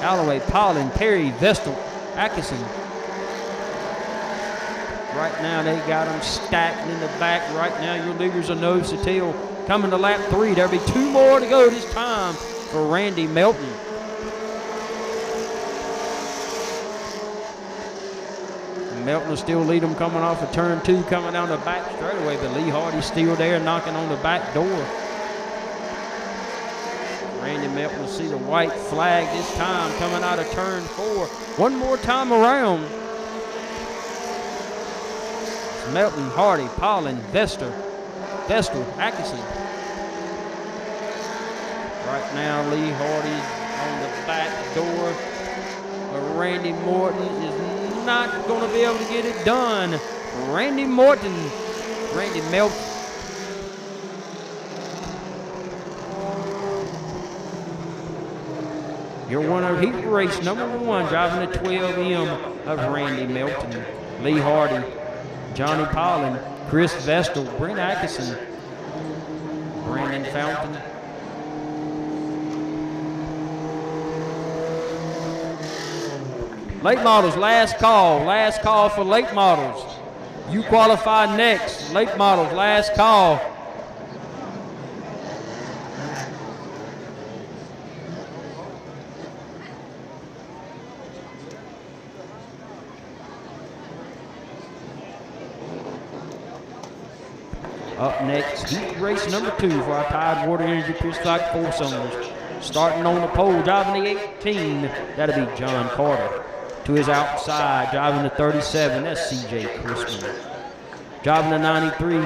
[SPEAKER 3] Alloway, Paulin, Perry, Vestal, Atkinson. Right now, they got them stacked in the back. Right now, your leaders are nose to tail. Coming to lap 3. There'll be 2 more to go this time for Randy Melton. Melton will still lead them coming off of turn 2, coming down the back straightaway, but Lee Hardy's still there knocking on the back door. Randy Melton will see the white flag this time coming out of turn 4. One more time around. It's Melton, Hardy, Paulin, Vestal, Atkinson. Right now, Lee Hardy on the back door, but Randy Morton is not going to be able to get it done. Randy Melton. Your winner of heat race number 1, driving the 12M of Randy Melton. Lee Hardy, Johnny Paulin, Chris Vestal, Brent Atkinson, Brandon Fountain. Late models, last call for late models. You qualify next. Late models, last call. Up next, heat race number 2 for our Tidewater Energy Pure Stock 4-cylinders. Starting on the pole, driving the 18, that'll be John Carter. To his outside, driving the 37, that's C.J. Christman. Driving the 93,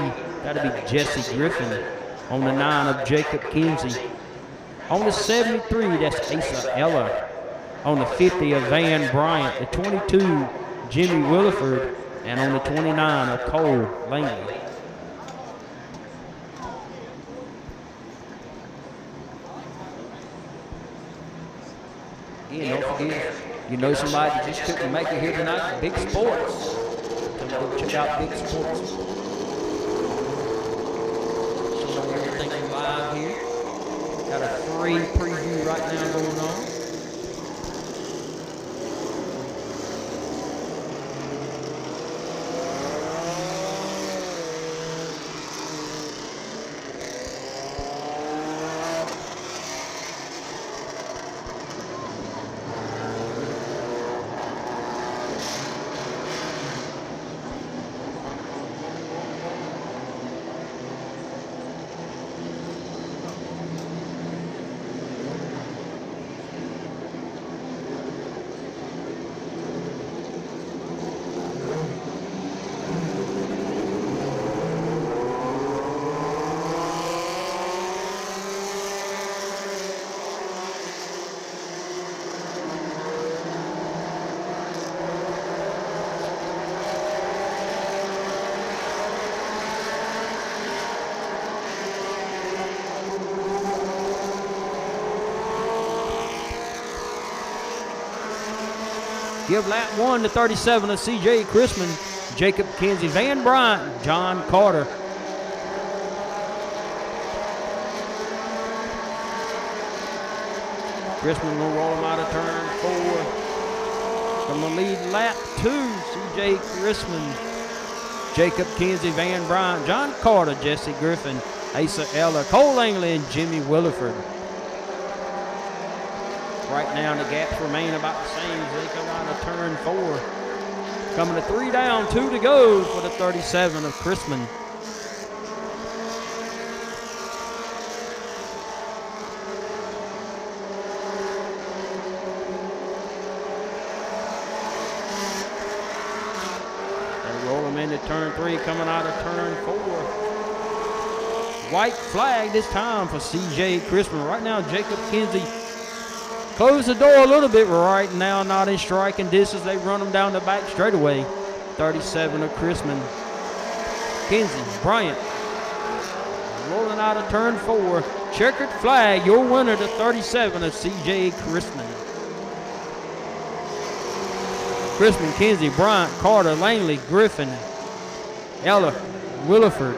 [SPEAKER 3] that'll be Jesse Griffin. On the 9 of Jacob Kinsey. On the 73, that's Asa Eller. On the 50 of Van Bryant. The 22, Jimmy Williford. And on the 29 of Cole Langley. Again, don't forget, you know somebody that just couldn't make it here tonight, Big Sports. Come go check out Big Sports. Showing everything live here. Got a free preview right now going on. Give lap 1 to 37 of C.J. Chrisman, Jacob Kinsey, Van Bryant, John Carter. Chrisman will roll him out of turn 4. From the lead lap 2, C.J. Chrisman, Jacob Kinsey, Van Bryant, John Carter, Jesse Griffin, Asa Eller, Cole Langley, and Jimmy Williford. Right now, the gaps remain about the same as they come out of turn 4. Coming to 3 down, 2 to go for the 37 of Chrisman. They roll him into turn 3, coming out of turn 4. White flag this time for C.J. Chrisman. Right now, Jacob Kinsey close the door a little bit right now, not in striking distance. They run him down the back straightaway. 37 of Chrisman. Kinsey, Bryant, rolling out of turn 4. Checkered flag, your winner, the 37 of C.J. Chrisman. Chrisman, Kinsey, Bryant, Carter, Langley, Griffin, Eller, Williford.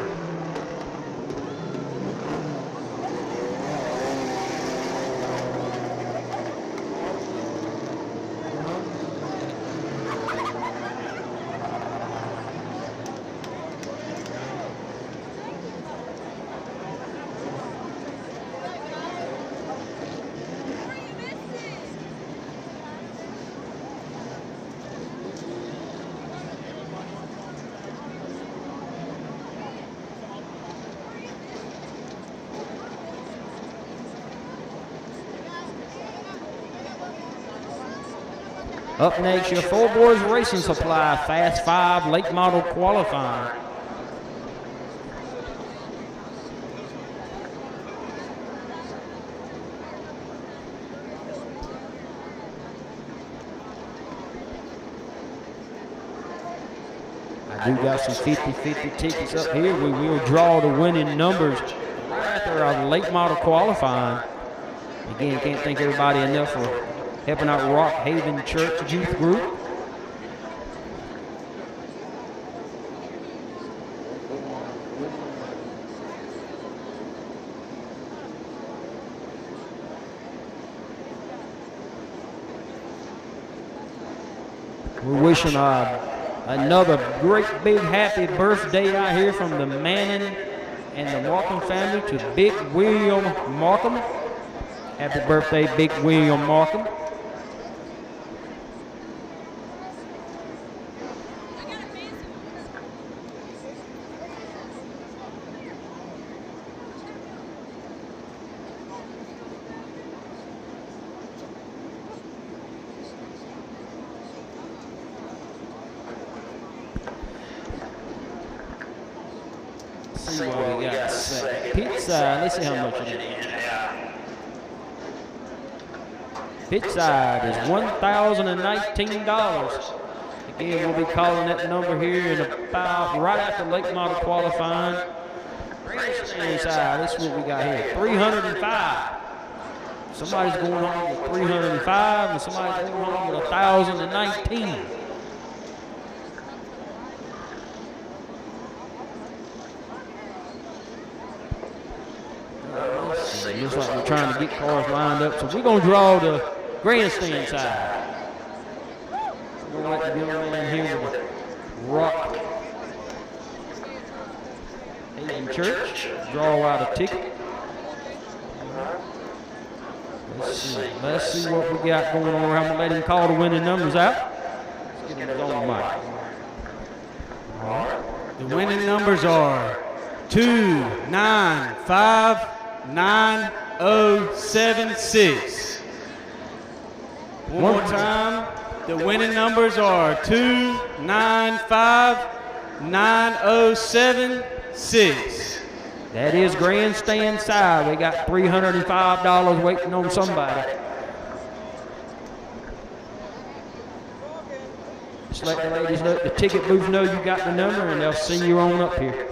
[SPEAKER 3] Up next, your 4 Boys Racing Supply Fast 5 late model qualifying. I do got some 50-50 tickets up here. We will draw the winning numbers right after our late model qualifying. Again, can't thank everybody enough for helping out Rock Haven Church Youth Group. We're wishing another great big happy birthday out here from the Manning and the Markham family to Big William Markham. Happy birthday, Big William Markham. See what we got. Pit side, let's see how much it is. Pit side is $1,019. Again, we'll be calling that number here in about right after late model qualifying. Grandstand side, this is what we got here. $305. Somebody's going home with 305, and somebody's going home with 1,019. Looks like we're trying to get cars lined up, so we're going to draw the grandstand side. We're going to let the young man here with the Rock Hayden Church draw out a ticket. Let's see what we got going on. I'm going to let him call the winning numbers out. Let's get him on the mic.
[SPEAKER 7] All right. The winning numbers are 2959076. One more time. The winning numbers are 2959076.
[SPEAKER 3] That is grandstand side. We got $305 waiting on somebody. Just let the ladies know, the ticket booth know you got the number, and they'll send you on up here.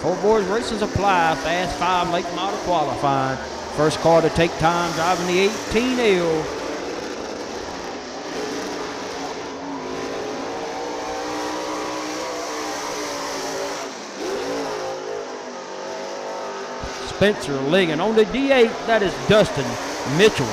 [SPEAKER 3] Four boys racing supply, Fast 5 late model qualifying. First car to take time driving the 18L. Spencer Ligon. On the D8, that is Dustin Mitchell.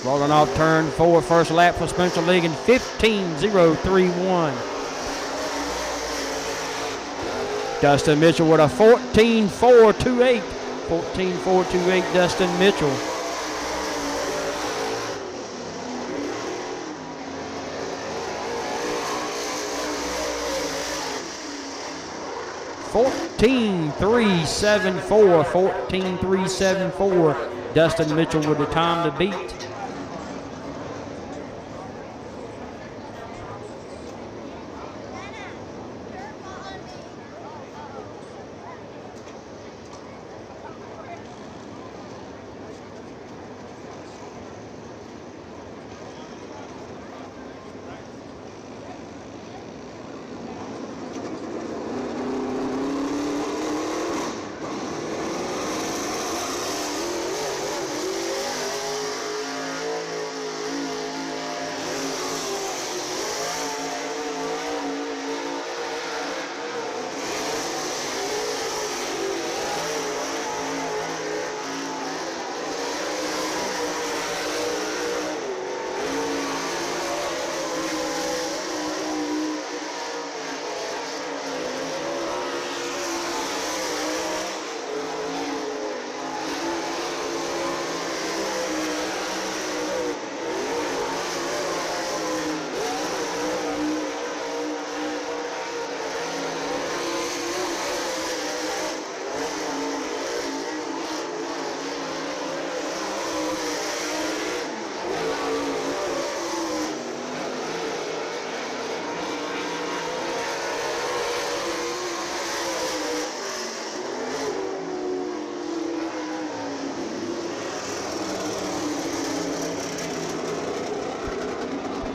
[SPEAKER 3] Rolling off turn 4, first lap for Spencer Ligon, 15.031. Dustin Mitchell with a 14.428. 14.428, Dustin Mitchell. $14.374. Dustin Mitchell with the time to beat.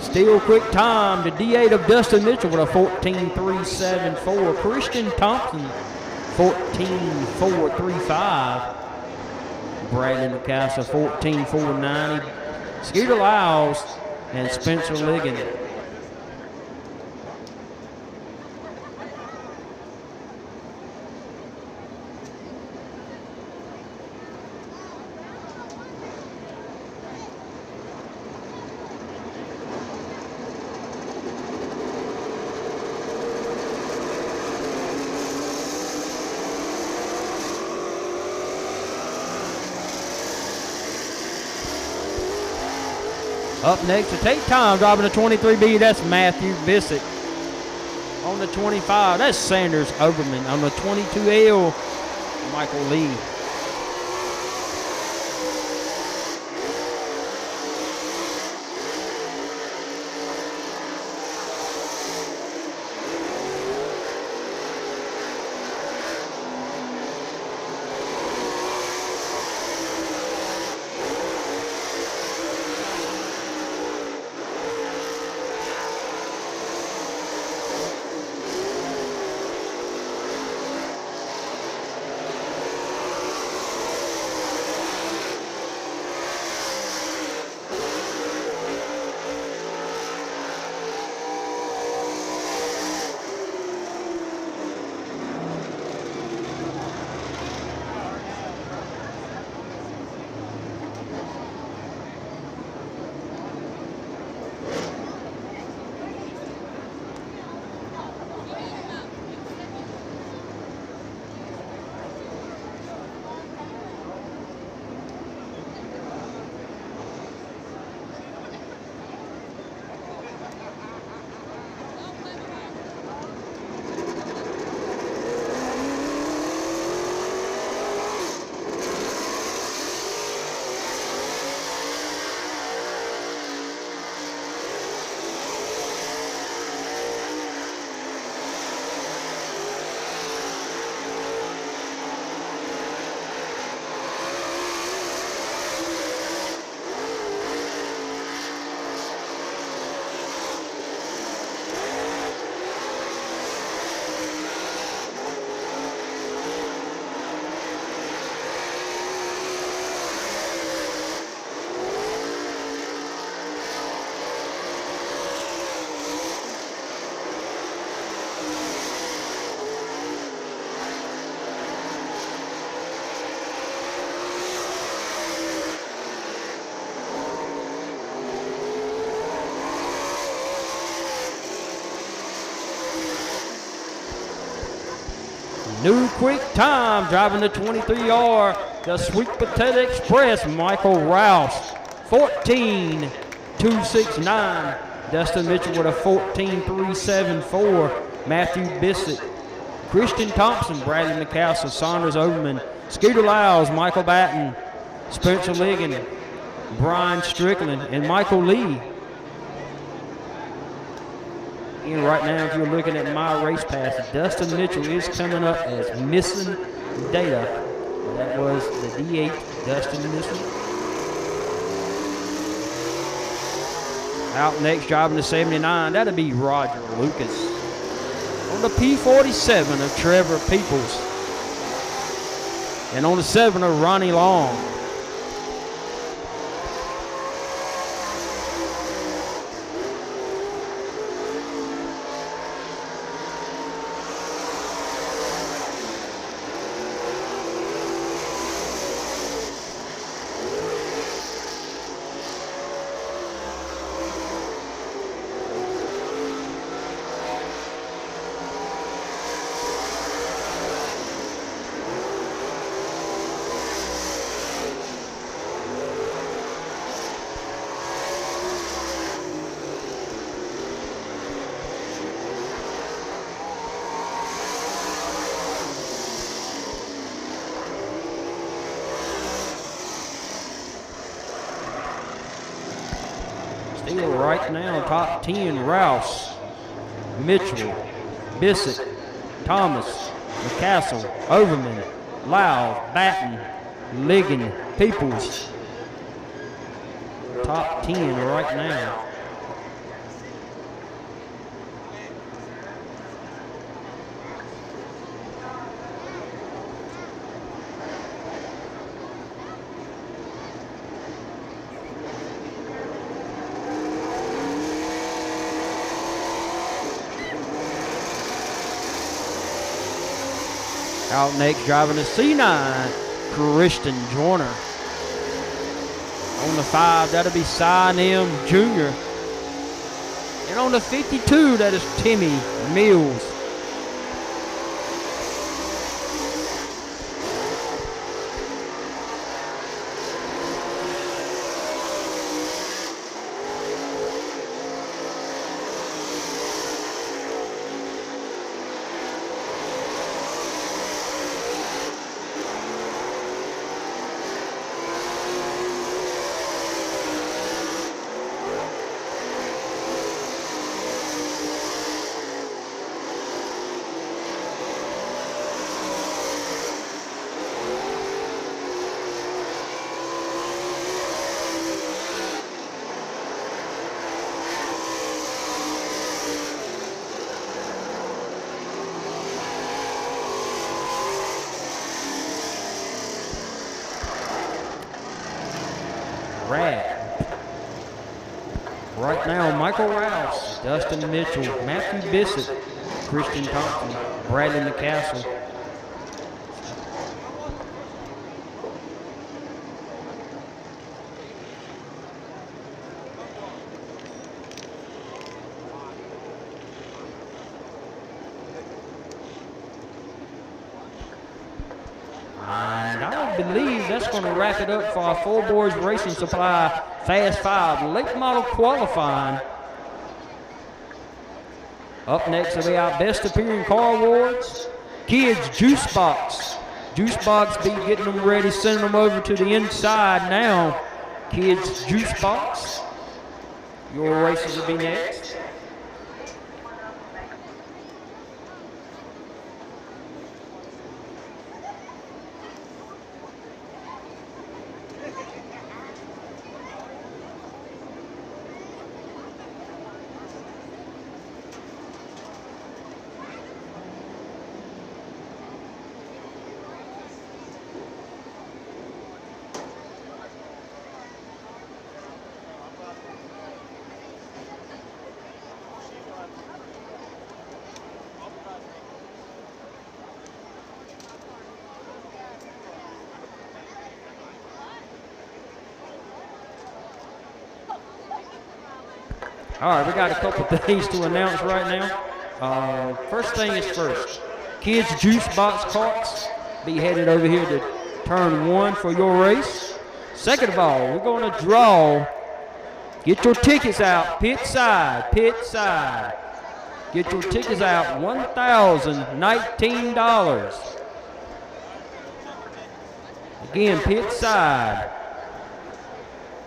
[SPEAKER 3] Still quick time, the D8 of Dustin Mitchell with a 14.374. Christian Thompson, 14.435. Brandon McCaster, 14.490. Skeeter Lyles and Spencer Ligon. Up next to take time, driving the 23B, that's Matthew Bissett. On the 25, that's Sanders Overman. On the 22L, Michael Lee. New quick time, driving the 23R, the Sweet Potato Express, Michael Rouse, 14.269. Dustin Mitchell with a 14.374. Matthew Bissett, Christian Thompson, Bradley McCassell, Saunders Overman, Scooter Lyles, Michael Batten, Spencer Ligon, Brian Strickland, and Michael Lee. And right now, if you're looking at my race pass, Dustin Mitchell is coming up as missing data. That was the D8 Dustin Mitchell. Out next, driving the 79, that'll be Roger Lucas. On the P47 of Trevor Peoples. And on the 7 of Ronnie Long. Still right now, top 10, Rouse, Mitchell, Bissett, Thomas, McCassell, Overman, Lau, Batten, Ligon, Peoples. Top 10 right now. Out next, driving the C9, Christian Joyner. On the 5, that'll be Cy M. Jr. And on the 52, that is Timmy Mills. Right now, Michael Rouse, Dustin Mitchell, Matthew Bissett, Christian Thompson, Bradley McCassell. And I believe that's going to wrap it up for our Four Boys Racing Supply Fast 5 late model qualifying. Up next will be our Best Appearing Car Awards. Kids JuiceBox. JuiceBox be getting them ready, sending them over to the inside now. Kids JuiceBox. Your races will be next. All right, we got a couple things to announce right now. First thing is first. Kids JuiceBox Karts be headed over here to turn 1 for your race. Second of all, we're going to draw. Get your tickets out. Pit side, pit side. Get your tickets out. $1,019. Again, pit side.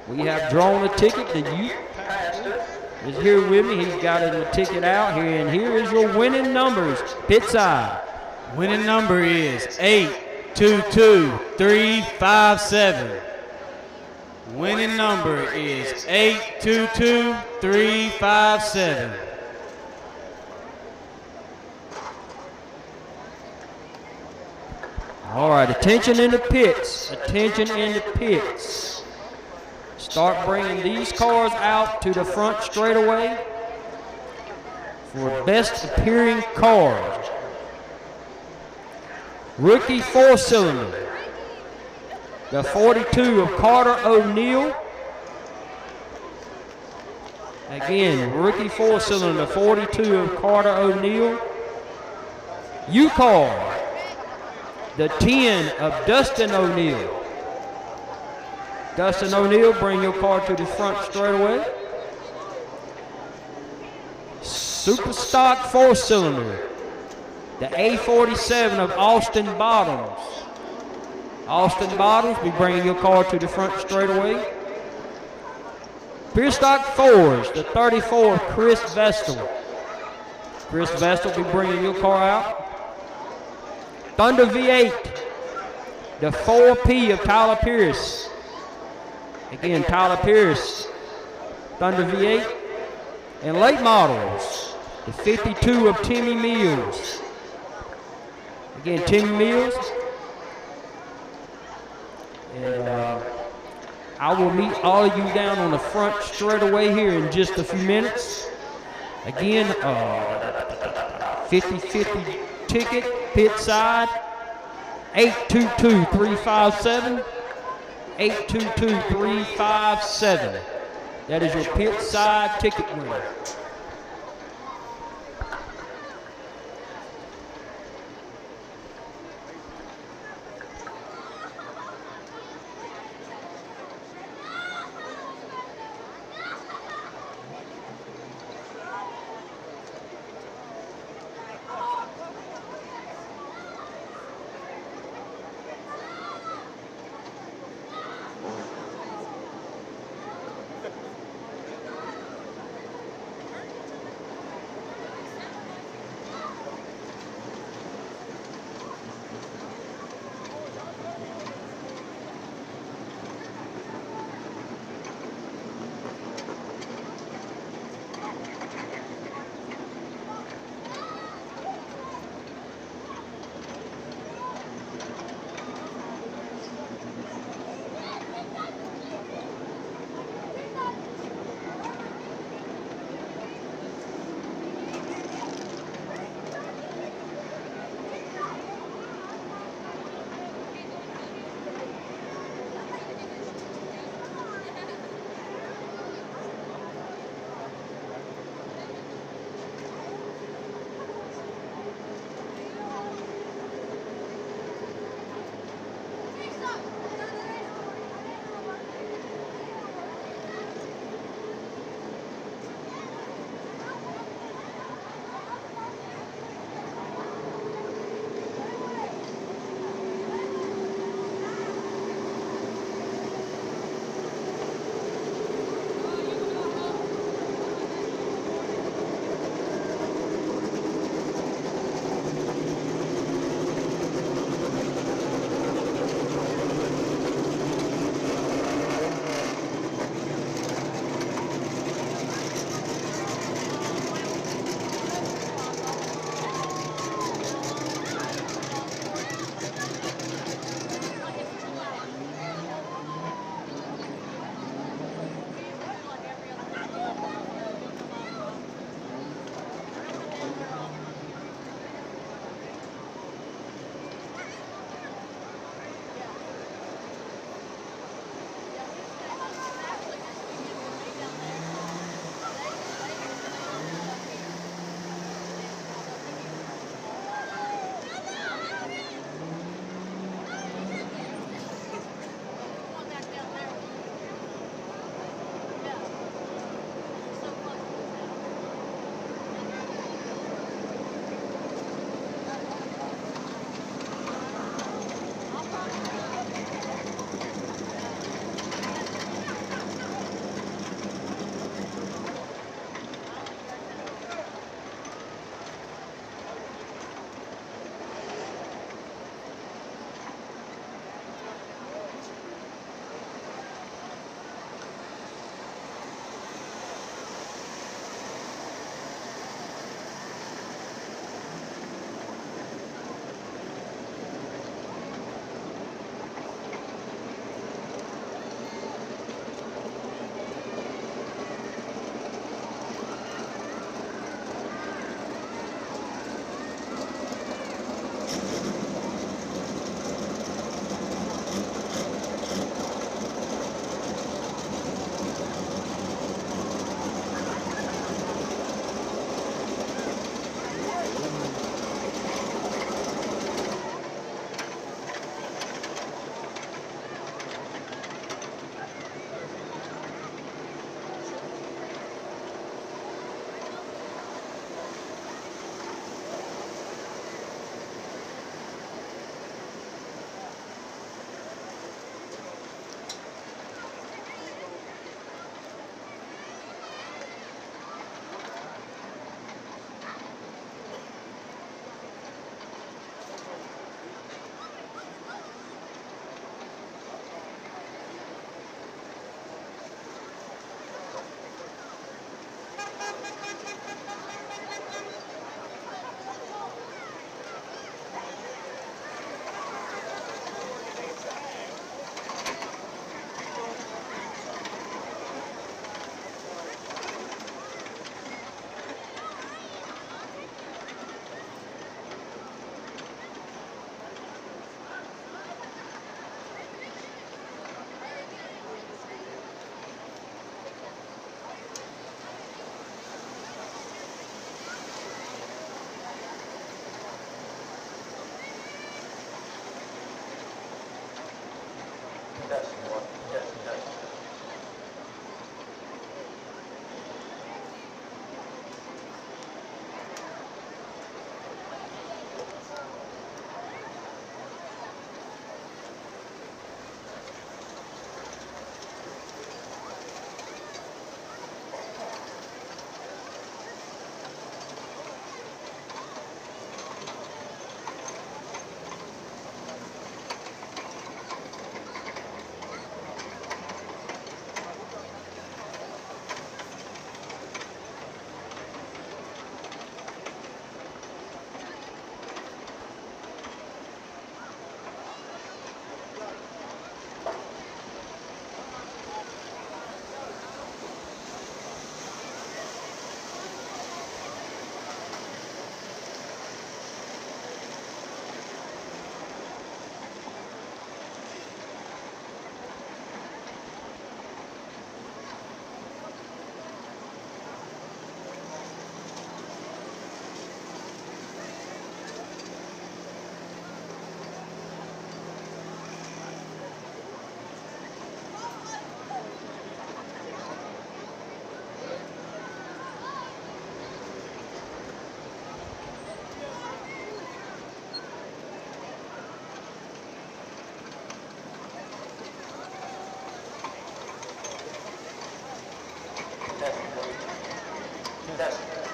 [SPEAKER 3] We have drawn a ticket. The youth pastor is here with me. He's got a ticket out here, and here is your winning numbers. Pit side.
[SPEAKER 7] Winning number is 822357. Winning number is 822357.
[SPEAKER 3] All right, attention in the pits. Attention in the pits. Start bringing these cars out to the front straightaway for Best Appearing Cars. Rookie 4-cylinder, the 42 of Carter O'Neill. Again, rookie 4-cylinder, 42 of Carter O'Neill. Ucar, the 10 of Dustin O'Neill. Dustin O'Neill, bring your car to the front straightaway. Super Stock 4-cylinder, the A47 of Austin Bottoms. Austin Bottoms, be bringing your car to the front straightaway. Pure Stock 4s, the 34 of Chris Vestal. Chris Vestal, be bringing your car out. Thunder V8, the 4P of Tyler Pierce. Again, Tyler Pierce, Thunder V8. And late models, the 52 of Timmy Mills. Again, Timmy Mills. And I will meet all of you down on the front straightaway here in just a few minutes. Again, 50-50 ticket, pit side, 822-357. 822-357. That is your pit side ticket winner. Testing.